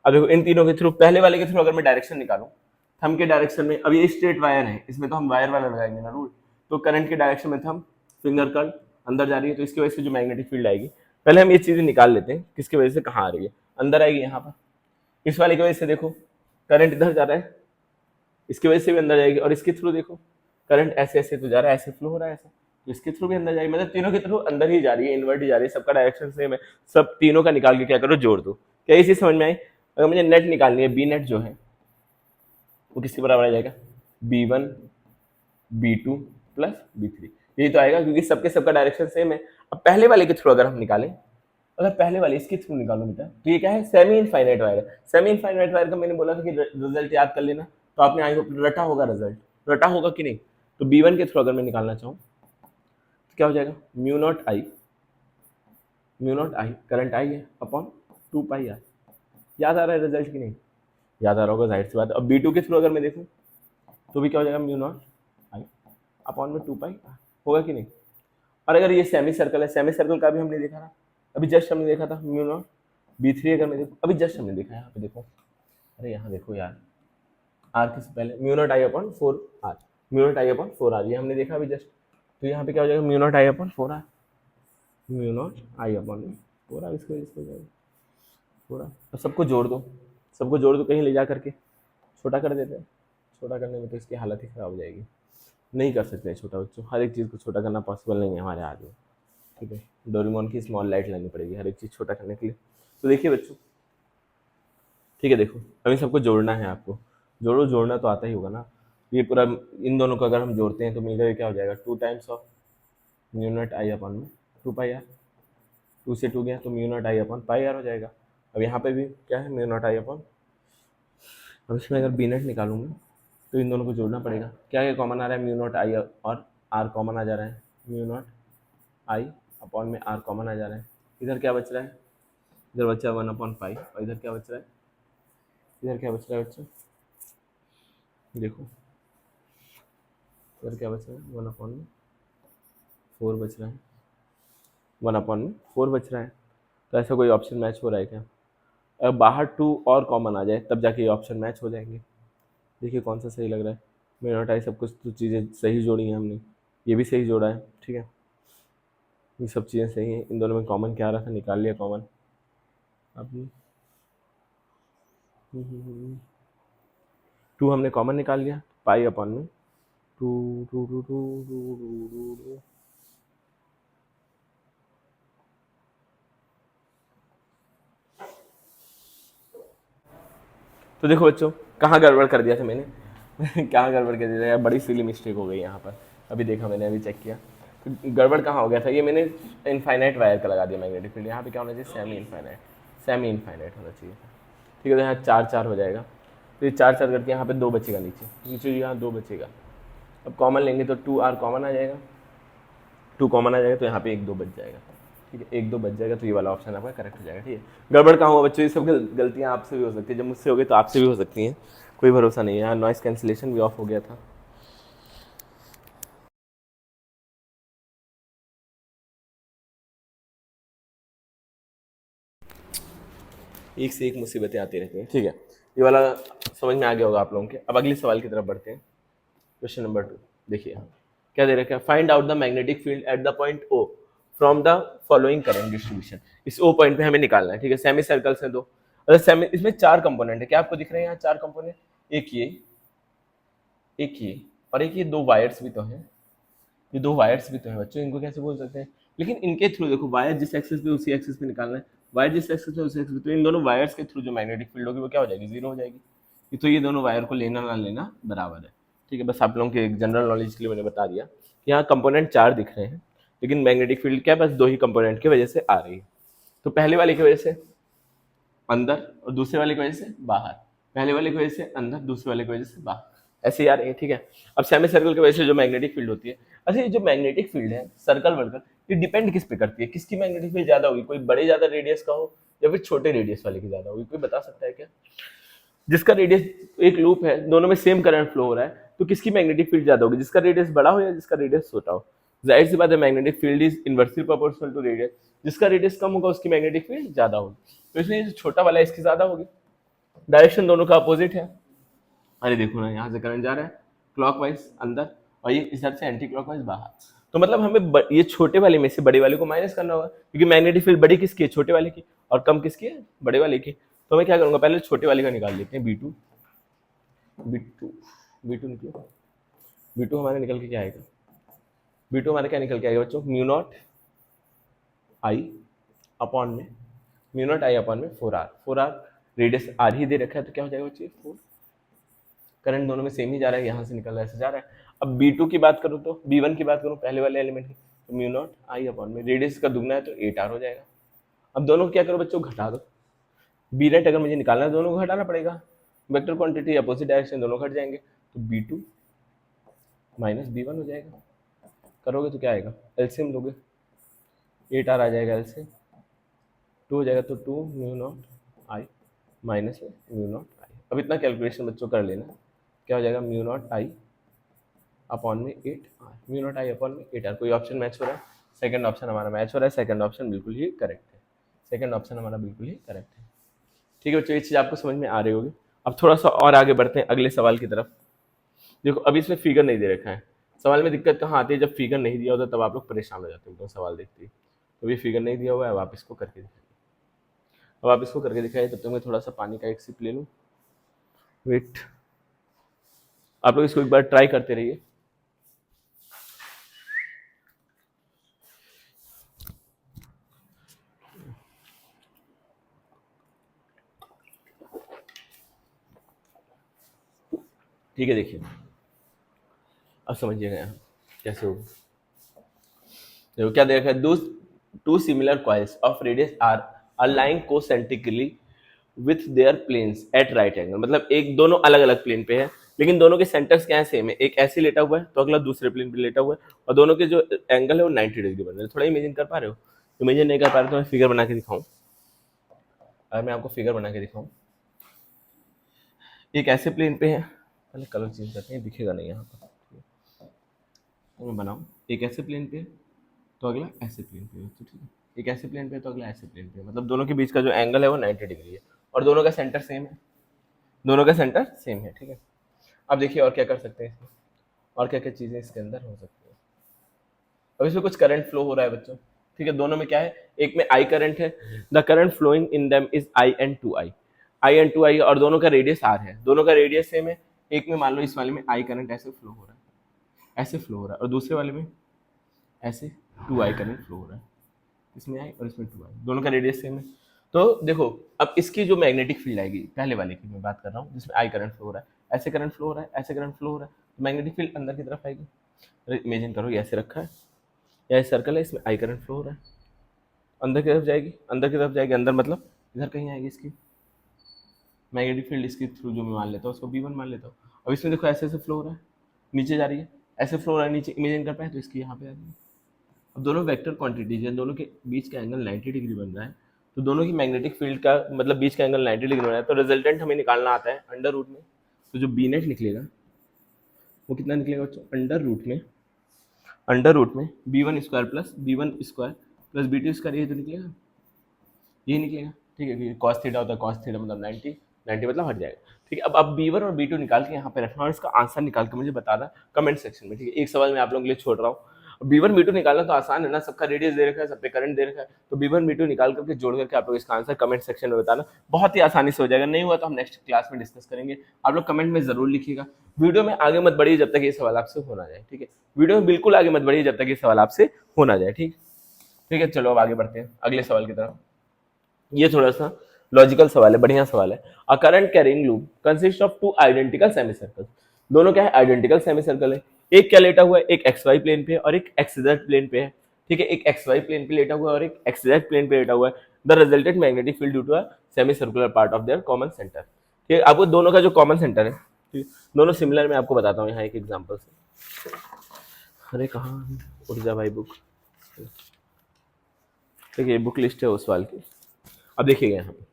अब देखो इन तीनों के थ्रू, पहले वाले के थ्रू अगर मैं डायरेक्शन निकालूं, थंब के डायरेक्शन में, अब ये स्ट्रेट वायर है, इसमें तो हम वायर वाला लगाएंगे ना रूल, तो करंट के डायरेक्शन में थंब फिंगर कर्ल अंदर जा रही है, तो इसकी वजह से जो मैग्नेटिक फील्ड आएगी, पहले हम ये चीजें निकाल लेते हैं किसकी वजह से कहाँ आ रही है, अंदर आएगी यहाँ पर, इस वाले की वजह से देखो करंट इधर जा रहा है, इसकी वजह से भी अंदर जाएगी, और इसके थ्रू देखो करंट ऐसे ऐसे तो जा रहा है, ऐसे फ्लो हो रहा है ऐसा, तो इसके थ्रू भी अंदर जाएगी, मतलब तीनों के थ्रू अंदर ही जा रही है, इन्वर्ट ही जा रही है, सबका डायरेक्शन सेम है, सब तीनों का निकाल के क्या करो, जोड़ दो। क्या ये चीज समझ में आई। अगर मुझे नेट निकालनी है, बी नेट जो है वो किसके बराबर आ जाएगा, B1 B2 प्लस B3, यही तो आएगा क्योंकि सबके सबका डायरेक्शन सेम है। अब पहले वाले के थ्रू अगर हम निकालें, अगर पहले वाले इसके थ्रू निकालो बेटा, तो ये क्या है, सेमी इनफाइनाइट वायर है। सेमी इनफाइनाइट वायर का मैंने बोला था कि रिजल्ट याद कर लेना, तो आपने आई होप रटा होगा, रिजल्ट रटा होगा कि नहीं। तो B1 के थ्रू अगर मैं निकालना चाहूँ तो क्या हो जाएगा, mu naught I current I है अपॉन 2 पाई आर, याद आ रहा है रिजल्ट कि नहीं, याद आ रहा होगा जाहिर सी बात। अब B2 के थ्रू अगर मैं देखूँ तो भी क्या हो जाएगा, म्यू नॉट आई अपॉन में 2 पाई आर, होगा कि नहीं। और अगर ये सेमी सर्कल है, सेमी सर्कल का भी हमने देखा था, अभी जस्ट हमने देखा था, म्यू नॉट B3 अगर मैं देखूँ, अभी जस्ट हमने देखा है, यहाँ पे देखो, अरे यहाँ देखो यार, आर के से पहले mu naught I upon 4 r, mu naught I upon 4 r, ये हमने देखा अभी जस्ट, तो यहाँ पे क्या हो जाएगा, mu naught I upon 4 r, mu naught I upon 4 r, इसको हो जाएगा 4 आर। अब सबको जोड़ दो, कहीं ले जा करके छोटा कर देते हैं, छोटा करने में तो इसकी हालत ही खराब हो जाएगी, नहीं कर सकते छोटा बच्चों, हर एक चीज़ को छोटा करना पॉसिबल नहीं है हमारे हाथ में, ठीक है। डोरेमोन की स्मॉल लाइट लानी पड़ेगी हर एक चीज़ छोटा करने के लिए। तो देखिए बच्चों, ठीक है, देखो अभी सबको जोड़ना है आपको, जोड़ना तो आता ही होगा ना। ये पूरा इन दोनों को अगर हम जोड़ते हैं तो मिलकर क्या हो जाएगा, 2 times of mu naught I upon में 2 पाई आर, 2 से 2 गया तो mu naught I upon pi r हो जाएगा। अब यहाँ पे भी क्या है, म्यू नॉट आई अपॉन, अब इसमें अगर बी नेट निकालूंगा तो इन दोनों को जोड़ना पड़ेगा, क्या क्या कॉमन आ रहा है, म्यू नॉट आई और आर कॉमन आ जा रहा है, म्यू नॉट आई अपॉन में आर कॉमन आ जा रहा है, इधर क्या बच रहा है, इधर बचा 1/पाई, और इधर क्या बच रहा है, बच्चों देखो, इधर क्या बच रहा है, 1/4 बच रहा है, 1/4 बच रहा है। तो ऐसा कोई ऑप्शन मैच हो रहा है क्या? अब बाहर 2 और कॉमन आ जाए तब जाके ये ऑप्शन मैच हो जाएंगे। देखिए कौन सा सही लग रहा है। मेरा टाई सब कुछ तो चीज़ें सही जोड़ी हैं हमने, ये भी सही जोड़ा है, ठीक है, ये सब चीज़ें सही हैं। इन दोनों में कॉमन क्या आ रहा था, निकाल लिया कॉमन। अब 2 हमने कॉमन निकाल लिया, पाई अपॉन में 2 तो देखो बच्चों कहाँ गड़बड़ कर दिया था मैंने कहाँ गड़बड़ कर दिया था यार, बड़ी सिली मिस्टेक हो गई यहाँ पर। अभी देखा मैंने, अभी चेक किया तो गड़बड़ कहाँ हो गया था, ये मैंने इनफाइनाइट वायर का लगा दिया मैग्नेटिक फील्ड। यहाँ पे क्या होना चाहिए, सेमी इनफाइनाइट, सेमी इनफाइनाइट होना चाहिए था। ठीक है, तो यहाँ 4 4 हो जाएगा, तो ये 4 4 करके यहाँ पे 2 बचेगा, नीचे नीचे यहाँ 2 बचेगा। अब कॉमन लेंगे तो 2r कॉमन आ जाएगा, 2 कॉमन आ जाएगा तो यहाँ पे 1 2 बच जाएगा। ठीक है, 1 2 बच जाएगा तो ये वाला ऑप्शन आपका करेक्ट हो जाएगा। ठीक है, गड़बड़ कहाँ हुआ बच्चों, ये सब गलतियाँ आपसे भी हो सकती है, जब मुझसे हो गई तो आपसे भी हो सकती हैं, कोई भरोसा नहीं है। यहाँ नॉइस कैंसिलेशन भी ऑफ हो गया था। एक से एक मुसीबतें आती रहती हैं। ठीक है, ये वाला समझ में आ गया होगा आप लोगों के। अब अगले सवाल की तरफ बढ़ते हैं। क्वेश्चन नंबर 2 देखिए, क्या दे रखा है, find out the magnetic field at the point O from the following current distribution. इस ओ पॉइंट पे हमें निकालना है। ठीक है, सेमी सर्कल्स हैं 2, अगर सेमी, इसमें 4 कंपोनेंट है, क्या आपको दिख रहे हैं यहाँ 4 कंपोनेंट, एक ये, एक ये, और एक ये 2 वायर्स भी तो हैं, ये 2 वायर्स भी तो हैं बच्चों, इनको कैसे बोल सकते हैं, लेकिन इनके थ्रू देखो, वायर जिस एक्सिस पे उसी एक्सिस पे निकालना है, वायर जिस एक्सिस पे उसी एक्सिस पे, तो इन दोनों वायर्स के थ्रू जो मैग्नेटिक फील्ड होगी वो क्या हो जाएगी, 0 हो जाएगी। तो ये दोनों वायर को लेना ना लेना बराबर है। ठीक है, बस आप लोगों के जनरल नॉलेज के लिए मैंने बता दिया कि यहाँ कंपोनेंट 4 दिख रहे हैं, लेकिन मैग्नेटिक फील्ड क्या बस 2 ही कंपोनेंट की वजह से आ रही है। तो पहले वाले की वजह से अंदर और दूसरे वाले की वजह से बाहर, पहले वाले की वजह से अंदर, दूसरे वाले की वजह से बाहर, ऐसे ही आ रही है। ठीक है, अब सेमी सर्कल की वजह से जो मैग्नेटिक फील्ड होती है, अच्छा ये जो मैग्नेटिक फील्ड है सर्कल वर्कल, ये डिपेंड किस पे करती है, किसकी मैग्नेटिक फील्ड ज्यादा होगी, कोई बड़े ज्यादा रेडियस का हो या फिर छोटे रेडियस वाले की ज्यादा होगी, कोई बता सकता है क्या? जिसका रेडियस, एक लूप है दोनों में सेम करंट फ्लो हो रहा है, तो किसकी मैग्नेटिक फील्ड ज्यादा होगी, जिसका रेडियस बड़ा हो या जिसका रेडियस छोटा हो? जाहिर सी बात है magnetic field is inversely proportional to radius, जिसका रेडियस कम होगा उसकी मैग्नेटिक फील्ड ज्यादा होगी, तो इसलिए जो छोटा वाला है इसकी ज्यादा होगी। डायरेक्शन दोनों का अपोजिट है। अरे देखो ना, यहाँ से करंट जा रहा है क्लॉकवाइज अंदर, और ये इस तरफ से एंटी क्लॉकवाइज बाहर, तो मतलब हमें ये छोटे वाले में से बड़े वाले को माइनस करना होगा, क्योंकि मैग्नेटिक फील्ड बड़ी किसकी है, छोटे वाले की, और कम किसकी है, बड़े वाले की। तो मैं क्या करूंगा, पहले छोटे वाले का निकाल लेते हैं, बी टू, बी टू निकलो, बी टू हमारे निकल के क्या आएगा, बी टू हमारे क्या निकल के आएगा बच्चों, म्यू नॉट आई अपॉन में, म्यू नॉट आई अपॉन में 4r, 4r रेडियस आर ही दे रखा है, तो क्या हो जाएगा बच्चे 4, करंट दोनों में सेम ही जा रहा है, यहाँ से निकल रहा है ऐसे जा रहा है। अब बी2 की बात करूँ तो बी1 की बात करूँ पहले वाले एलिमेंट की, तो म्यू नॉट आई अपॉन में रेडियस का दुगना है तो 8r हो जाएगा। अब दोनों को क्या करो बच्चों, घटा दो, बी नेट अगर मुझे निकालना है दोनों को घटाना पड़ेगा, वेक्टर क्वांटिटी अपोजिट डायरेक्शन दोनों घट जाएंगे, तो बी2 माइनस बी1 हो जाएगा। करोगे तो क्या आएगा, एलसीएम लोगे 8r आ जाएगा, एलसीएम 2 हो जाएगा, तो 2 म्यू नॉट आई माइनस में म्यू नॉट आई। अब इतना कैलकुलेशन बच्चों कर लेना, क्या हो जाएगा, म्यू नॉट आई अपॉन में 8r, mu naught I upon में 8r। कोई ऑप्शन मैच हो रहा है, सेकंड ऑप्शन हमारा मैच हो रहा है, सेकंड ऑप्शन बिल्कुल ही करेक्ट है, सेकंड ऑप्शन हमारा बिल्कुल ही करेक्ट है। ठीक है बच्चों, ये चीज़ आपको समझ में आ रही होगी। अब थोड़ा सा और आगे बढ़ते हैं अगले सवाल की तरफ। देखो अभी इसमें फिगर नहीं दे रखा है, सवाल में दिक्कत कहाँ आती है, जब फिगर नहीं दिया होता तब आप लोग परेशान हो जाते हो एकदम सवाल देखते ही। तो ये फिगर नहीं दिया हुआ है, अब आप इसको करके दिखाइए, अब आप इसको करके दिखाइए, तब तक मैं थोड़ा सा पानी का एक सिप ले लूँ, वेट, आप लोग इसको एक बार ट्राई करते रहिए। ठीक है, देखिए अब समझिएगा यहाँ कैसे होगा। देखो क्या दे रखा है, two similar coils of radius R align concentrically with their planes at right angle, मतलब एक दोनों अलग अलग प्लेन पे है, लेकिन दोनों के सेंटर्स क्या है, सेम है, एक ऐसे लेटा हुआ है तो अगला दूसरे प्लेन पे लेटा हुआ है, और दोनों के जो एंगल है वो 90 डिग्री बन रहे हैं। थोड़ा इमेजिन कर पा रहे हो, इमेजिन नहीं कर पा रहे तो मैं फिगर बना के दिखाऊं, अगर मैं आपको फिगर बना के दिखाऊं, एक ऐसे प्लेन पे है, पहले कलर चेंज करते हैं, दिखेगा नहीं यहाँ पर, तो मैं बनाऊं, एक ऐसे प्लेन पे तो अगला ऐसे प्लेन पे है, तो ठीक है, एक ऐसे प्लेन पे है तो अगला ऐसे प्लेन पे है, मतलब दोनों के बीच का जो एंगल है वो 90 डिग्री है और दोनों का सेंटर सेम है, दोनों का सेंटर सेम है, ठीक है। अब देखिए और क्या कर सकते हैं इसमें, और क्या क्या चीज़ें इसके अंदर हो सकती है। अब इसमें कुछ करंट फ्लो हो रहा है बच्चों, ठीक है, दोनों में क्या है, एक में आई करंट है, the current flowing in them is I and two I, I and two I, और दोनों का रेडियस आर है, दोनों का रेडियस सेम है। एक में मान लो इस वाले में आई करंट ऐसे फ्लो हो रहा है, ऐसे फ्लो हो रहा है, और दूसरे वाले में ऐसे टू आई करंट फ्लो हो रहा है, इसमें आई और इसमें टू आई, दोनों का रेडियस सेम है। तो देखो अब इसकी जो मैग्नेटिक फील्ड आएगी, पहले वाले की मैं बात कर रहा हूँ जिसमें आई करंट फ्लो हो रहा है, ऐसे करंट फ्लो हो रहा है, ऐसे करंट फ्लो हो रहा है, तो मैग्नेटिक फील्ड अंदर की तरफ आएगी। इमेजिन करो ये ऐसे रखा है, या सर्कल है, इसमें आई करंट फ्लो हो रहा है, अंदर की तरफ जाएगी, अंदर की तरफ जाएगी, अंदर मतलब इधर कहीं आएगी इसकी मैग्नेटिक फील्ड, इसके थ्रू जो मैं मान लेता हूँ उसको B1 मान लेता हूँ। अब इसमें देखो ऐसे ऐसे फ्लो हो रहा है, नीचे जा रही है, ऐसे फ्लो हो रहा है नीचे, इमेजिन कर पाए तो इसकी यहाँ पे आ रही है। अब दोनों वेक्टर क्वांटिटीज हैं, दोनों के बीच का एंगल 90 डिग्री बन रहा है, तो दोनों की मैग्नेटिक फील्ड का मतलब बीच का एंगल 90 डिग्री बन रहा है, तो रिजल्टेंट हमें निकालना आता है अंडर रूट में। तो जो बी नेट निकलेगा वो कितना निकलेगा बच्चों, अंडर रूट में B1 square plus B1 square plus B2 square, ये तो निकलेगा, ये निकलेगा, ठीक है, कॉस थीटा होता है, कॉस थीटा मतलब 90, 90 मतलब हट जाएगा, ठीक है। अब आप B1 और B2 निकाल के यहाँ पे रखना और इसका आंसर निकाल के मुझे बताना कमेंट सेक्शन में, ठीक है। एक सवाल मैं आप लोगों के लिए छोड़ रहा हूँ, B1 B2 निकालना तो आसान है ना, सबका रेडियस दे रखा है, सब पे करंट दे रखा है, तो B1 B2 निकाल करके जोड़ करके आप लोग इसका आंसर कमेंट सेक्शन में बताना, बहुत ही आसानी से हो जाएगा। नहीं हुआ तो हम नेक्स्ट क्लास में डिस्कस करेंगे, आप लोग कमेंट में जरूर लिखिएगा। वीडियो में आगे मत बढ़िए जब तक ये सवाल आपसे हो ना जाए, ठीक है, वीडियो में बिल्कुल आगे मत बढ़िए जब तक ये सवाल आपसे हो ना जाए, ठीक है। चलो अब आगे बढ़ते हैं अगले सवाल की तरफ। ये थोड़ा सा लॉजिकल सवाल है, बढ़िया सवाल है। अ current carrying loop consist of two identical semi circle, दोनों क्या है, आइडेंटिकल सेमी सर्कल है। एक क्या लेटा हुआ है, एक एक्स वाई प्लेन पे और एक एक्स जेड प्लेन पे है, ठीक है, एक एक्स वाई प्लेन पे लेटा हुआ है और एक एक्स जेड प्लेन पे लेटा हुआ है। The resultant magnetic field due to a semi circular part of their common centre, ठीक है। आपको दोनों का जो कॉमन सेंटर है, ठीक है, दोनों सिमिलर, मैं आपको बताता हूँ यहाँ एक एग्जाम्पल से। अरे कहाँ उठ जा भाई बुक, ठीक है, बुक लिस्ट है उस सवाल की। अब देखिएगा यहाँ पे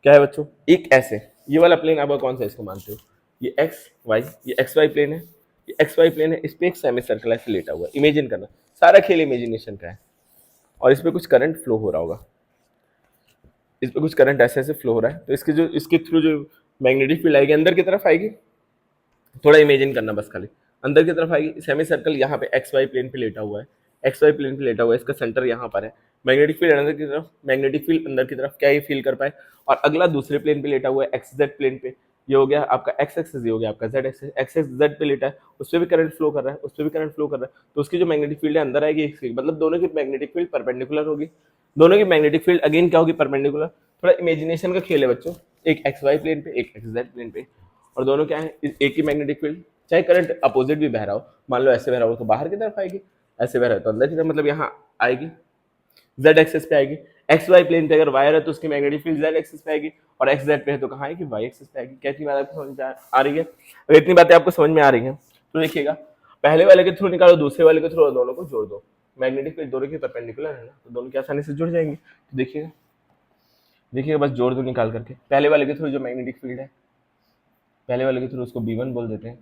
क्या है बच्चों, एक ऐसे ये वाला प्लेन आपका कौन सा इसको मानते हो, ये एक्स वाई, ये एक्स वाई प्लेन है, ये एक्स वाई प्लेन है, इस पे एक सेमी सर्कल ऐसे लेटा हुआ है, इमेजिन करना, सारा खेल इमेजिनेशन का है, और इस पे कुछ करंट फ्लो हो रहा होगा, इस पे कुछ करंट ऐसे ऐसे फ्लो हो रहा है, तो इसके जो इसके थ्रू जो मैग्नेटिक फील्ड आएगी अंदर की तरफ आएगी, थोड़ा इमेजिन करना बस खाली, अंदर की तरफ आएगी, सेमी सर्कल यहाँ पे एक्स वाई प्लेन पे लेटा हुआ है, एक्स वाई प्लेन पे लेटा हुआ है, इसका सेंटर यहाँ पर है, मैग्नेटिक फील्ड अंदर की तरफ, मैग्नेटिक फील्ड अंदर की तरफ क्या ये फील कर पाए, और अगला दूसरे प्लेन पे लेटा हुआ है एक्स जेड प्लेन पे, ये हो गया आपका एक्स एक्सेस, ये हो गया आपका z axis, x x z पे लेटा है, उस पर भी करंट फ्लो कर रहा है, उस पर भी करंट फ्लो कर रहा है, तो उसकी जो मैग्नेटिक फील्ड है अंदर आएगी, मतलब दोनों की मैग्नेटिक फील्ड परपेंडिकुलर होगी, दोनों की मैग्नेटिक फील्ड अगेन क्या होगी, परपेंडिकुलर। थोड़ा इमेजिनेशन का खेल है बच्चों, एक एक्स वाई प्लेन पे एक एक्स जेड प्लेन पे, और दोनों क्या है, एक ही मैग्नेटिक फील्ड, चाहे करंट अपोजिट भी बह रहा हो, मान लो ऐसे बह रहा हो तो बाहर की तरफ आएगी, ऐसे बह रहा है तो अंदर की तरफ, मतलब यहाँ आएगी, जेड एक्सेस पे आएगी, एक्स वाई प्लेन पे अगर वायर है तो उसकी मैग्नेटिक फील्ड जेड एक्सेस पे आएगी, और एक्स जेड पे है तो कहाँ आएगी, वाई एक्सेस पे आएगी। क्या इतनी बात आपको समझ में आ रही है? अगर इतनी बातें आपको समझ में आ रही है तो देखिएगा, पहले वाले के थ्रू निकालो, दूसरे वाले के थ्रू, दोनों को जोड़ दो, मैग्नेटिक फील्ड दोनों की परपेंडिकुलर है ना, तो दोनों की आसानी से जुड़ जाएंगे। तो देखिएगा, देखिएगा बस जोड़ दो निकाल करके, पहले वाले के थ्रू जो मैग्नेटिक फील्ड है, पहले वाले के थ्रू उसको B1 बोल देते हैं,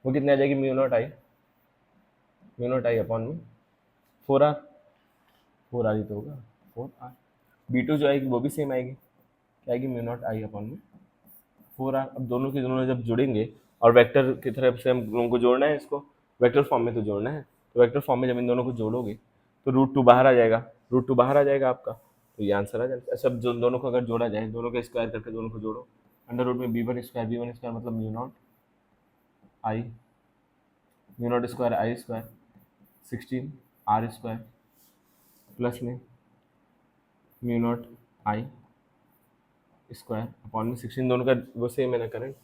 वो कितने आ जाएगी, म्यू नॉट आई अपॉन में 4R, 4R ही तो होगा, 4R। B2 जो आएगी वो भी सेम आएगी, क्या आएगी, म्यू नॉट आई अपॉन में 4R। अब दोनों के दोनों जब जुड़ेंगे और वेक्टर की तरफ से हम लोगों को जोड़ना है, इसको वेक्टर फॉर्म में तो जोड़ना है, तो वेक्टर फॉर्म में जब इन दोनों को जोड़ोगे तो √2 बाहर आ जाएगा, √2 बाहर आ जाएगा आपका, तो ये आंसर आ जाएगा। सब जो दोनों को अगर जोड़ा जाए, दोनों का स्क्वायर करके दोनों को जोड़ो, अंडर रूट में B1 स्क्वायर मतलब म्यू नॉट स्क्वायर आई स्क्वायर 16R स्क्वायर प्लस में म्यू नॉट आई स्क्वायर अपॉन में 16, दोनों का वो सेम है ना करंट,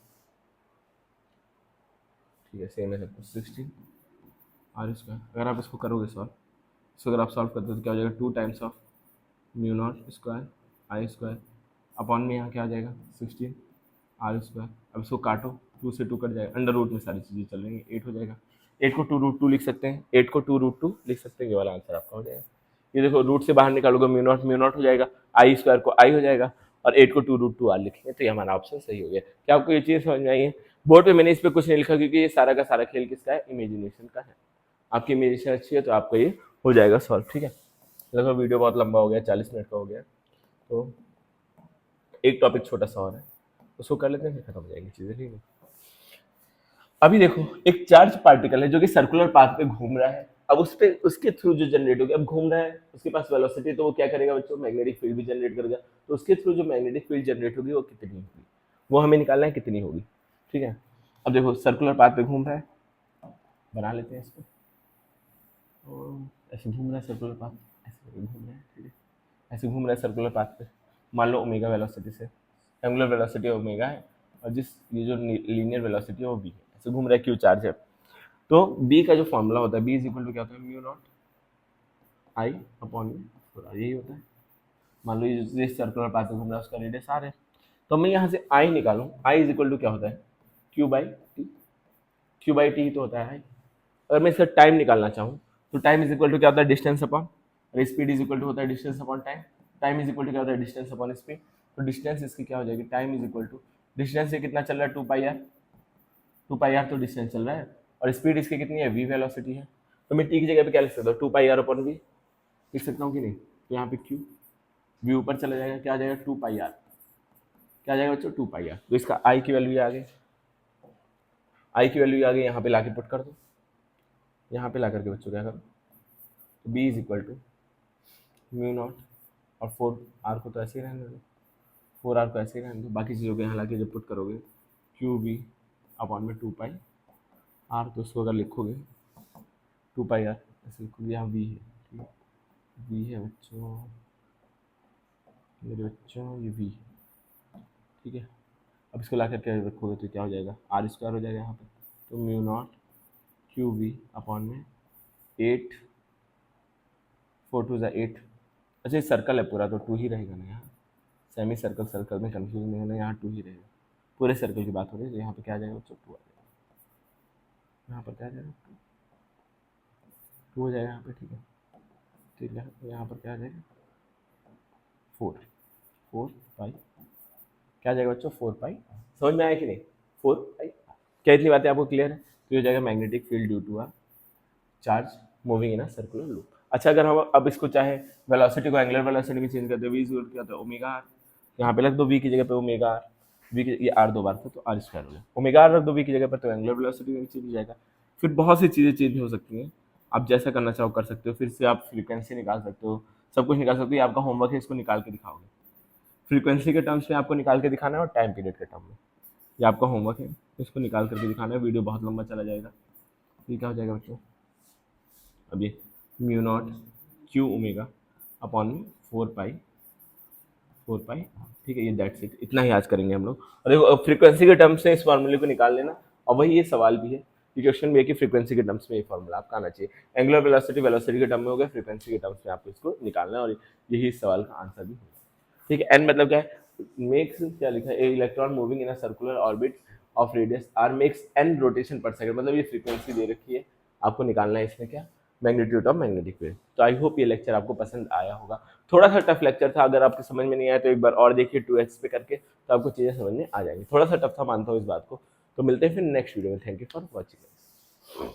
ठीक है, सेम है सब कुछ, 16R स्क्वायर। अगर आप इसको करोगे सॉल्व, इसको अगर आप सॉल्व करते हो तो क्या हो जाएगा, 2 times of mu not square I square upon में यहाँ क्या आ जाएगा, 16R स्क्वायर। अब इसको काटो, 2 से 2 कट जाएगा, अंडर रूट में सारी चीज़ें चल रही हैं, 8 हो जाएगा, 8 को 2√2 लिख सकते हैं, 8 को 2√2 लिख सकते हैं, ये वाला आंसर आपका हो जाएगा। ये देखो रूट से बाहर निकालोगे म्यू नॉट हो जाएगा, आई स्क्वायर को आई हो जाएगा, और 8 को 2√2R लिखेंगे, तो ये हमारा ऑप्शन सही हो गया। क्या आपको ये चीज़ समझ में आई है? बोर्ड पे मैंने इस पर कुछ नहीं लिखा क्योंकि ये सारा का सारा खेल किसका है, इमेजिनेशन का है। आपकी इमेजिनेशन अच्छी है तो आपको ये हो जाएगा सॉल्व। ठीक है, लगभग वीडियो बहुत लंबा हो गया, 40 मिनट का हो गया, तो एक टॉपिक छोटा सा और है, उसको कर लेते हैं, फिर खत्म हो जाएंगी चीज़ें। ठीक है, अभी देखो एक चार्ज पार्टिकल है जो कि सर्कुलर पाथ पे घूम रहा है। अब उस पे उसके थ्रू जो जनरेट हो गया, अब घूम रहा है, उसके पास वेलोसिटी, तो वो क्या करेगा बच्चों, मैग्नेटिक फील्ड भी जनरेट करेगा। तो उसके थ्रू जो मैग्नेटिक फील्ड जनरेट होगी वो कितनी होगी, वो हमें निकालना है कितनी होगी। ठीक है, अब देखो सर्कुलर पाथ पे घूम रहा है, बना लेते हैं इसको, ऐसे घूम रहा है सर्कुलर पाथ, ऐसे घूम रहा है। ठीक है, ऐसे घूम रहा है सर्कुलर पाथ पे, मान लो ओमेगा वेलोसिटी से, एंगुलर वेलोसिटी ओमेगा है, और जिस ये जो लीनियर वेलोसिटी है वो बी है, ऐसे घूम रहा है, क्यू चार्ज है। तो बी का जो फॉर्मूला होता है, बी इज इक्वल टू क्या होता है, म्यू नॉट आई अपॉन में, यही होता है। मान लो ये सर्कुलर पाथ में घूम रहा है, उसका रेडियस आर है, तो मैं यहाँ से आई निकालूँ, आई इज इक्वल टू क्या होता है, Q by T, Q by T तो होता है आई। अगर मैं इसका टाइम निकालना चाहूँ तो टाइम इज इक्वल टू क्या होता है, डिस्टेंस अपॉन, और स्पीड इज इक्वल टू होता है distance upon time. Time is equal to क्या होता है, डिस्टेंस अपॉन स्पीड। तो डिस्टेंस इसकी क्या हो जाएगी, time is equal to distance से कितना चल रहा है, 2 पाई आर, 2 पाई आर तो डिस्टेंस चल रहा है, और स्पीड इसकी कितनी है, वी वेलोसिटी है। तो मैं टी की जगह पे क्या लिख सकता हूँ, 2 पाई आर अपॉन वी लिख सकता हूँ कि नहीं। तो यहाँ पे क्यू, वी ऊपर चला जाएगा, क्या आ जाएगा 2 पाई आर, क्या आ जाएगा बच्चों 2 पाई आर। तो इसका आई की वैल्यू आ गई, आई की वैल्यू आ गई, यहाँ पे ला के पुट कर दो, यहाँ पे ला करके बच्चों क्या करो, तो b is equal to mu naught, और 4 आर को तो ऐसे ही रहने दो, 4 आर को ऐसे ही रहने दो, बाकी चीज़ों को यहाँ ला के जब पुट करोगे, क्यू बी अपॉन में 2 पाई आर, तो उसको अगर लिखोगे 2 पाई आर ऐसे लिखोगे, यहाँ वी है, ठीक है, वी है बच्चों, मेरे बच्चों ये वी है। ठीक है, अब इसको ला करके रखोगे तो क्या हो जाएगा, आर स्क्वायर हो जाएगा यहाँ पे, तो mu naught q v upon में 8, 4 2 8। अच्छा ये सर्कल है पूरा, तो 2 ही रहेगा ना यहाँ, सेमी सर्कल सर्कल में कंफ्यूज नहीं होना, यहाँ 2 ही रहेगा, पूरे सर्कल की बात हो रही है, तो यहाँ पे क्या आ जाएगा बच्चों, 2 आ जाएगा, यहाँ पर क्या आ जाएगा, 2 हो जाएगा यहाँ पे। ठीक है, ठीक है, तो यहाँ पर क्या आ जाएगा, 4 पाई, क्या आ जाएगा बच्चों, 4 पाई। समझ में आया कि नहीं, 4 पाई। क्या इतनी बातें आपको क्लियर है, तो ये हो जाएगा magnetic field due to r charge moving in a circular loop. अच्छा अगर हम अब इसको चाहे वेलोसिटी को एंगुलर वेलोसिटी में चेंज करते हैं, वी इज क्या होता है, ओमेगा आर, यहाँ पे रख दो वी की जगह पे ओमेगा आर, वी की ये आर 2 बार था तो आर स्क्वायर हो गया, ओमेगा आर रख दो वी की जगह पर, तो एंगुलर वेलोसिटी में चेंज हो जाएगा। फिर बहुत सी चीज़ें चेंज हो सकती हैं, आप जैसा करना चाहो कर सकते हो, फिर से आप फ्रीक्वेंसी निकाल सकते हो, सब कुछ निकाल सकते हो, ये आपका होमवर्क है, इसको निकाल के दिखाओगे, फ्रीक्वेंसी के टर्म्स में आपको निकाल के दिखाना है, और टाइम पीरियड के टर्म में, ये आपका होमवर्क है, इसको निकाल करके दिखाना है, वीडियो बहुत लंबा चला जाएगा। ये क्या हो जाएगा बच्चों, अब ये mu naught Q omega upon में 4 पाई, ठीक है, ये दैट्स इट, इतना ही आज करेंगे हम लोग। और देखो फ्रीक्वेंसी के टर्म्स में इस फार्मूले को निकाल लेना, और वही ये सवाल भी है, ये क्वेश्चन भी है कि फ्रीक्वेंसी के टर्म्स में ये फार्मूला आपका आना चाहिए, एंगुलर वेलोसिटी वेलोसिटी के टर्म में हो गया, फ्रीक्वेंसी के टर्म्स में आपको इसको निकालना है, और यही इस सवाल का आंसर भी होगा। ठीक है, एन मतलब क्या है, मेक्स, क्या लिखा है, electron moving in a circular orbit of radius r makes n rotation per second, मतलब ये फ्रीक्वेंसी दे रखी है, आपको निकालना है इसमें क्या, मैग्नीट्यूड ऑफ मैग्नेटिक फील्ड। तो आई होप ये लेक्चर आपको पसंद आया होगा, थोड़ा सा टफ लेक्चर था, अगर आपको समझ में नहीं आया तो एक बार और देखिए 2x पे करके, तो आपको चीज़ें समझ में आ जाएंगी, थोड़ा सा टफ था मानता हूँ इस बात को। तो मिलते हैं फिर नेक्स्ट वीडियो में, थैंक यू फॉर वॉचिंग।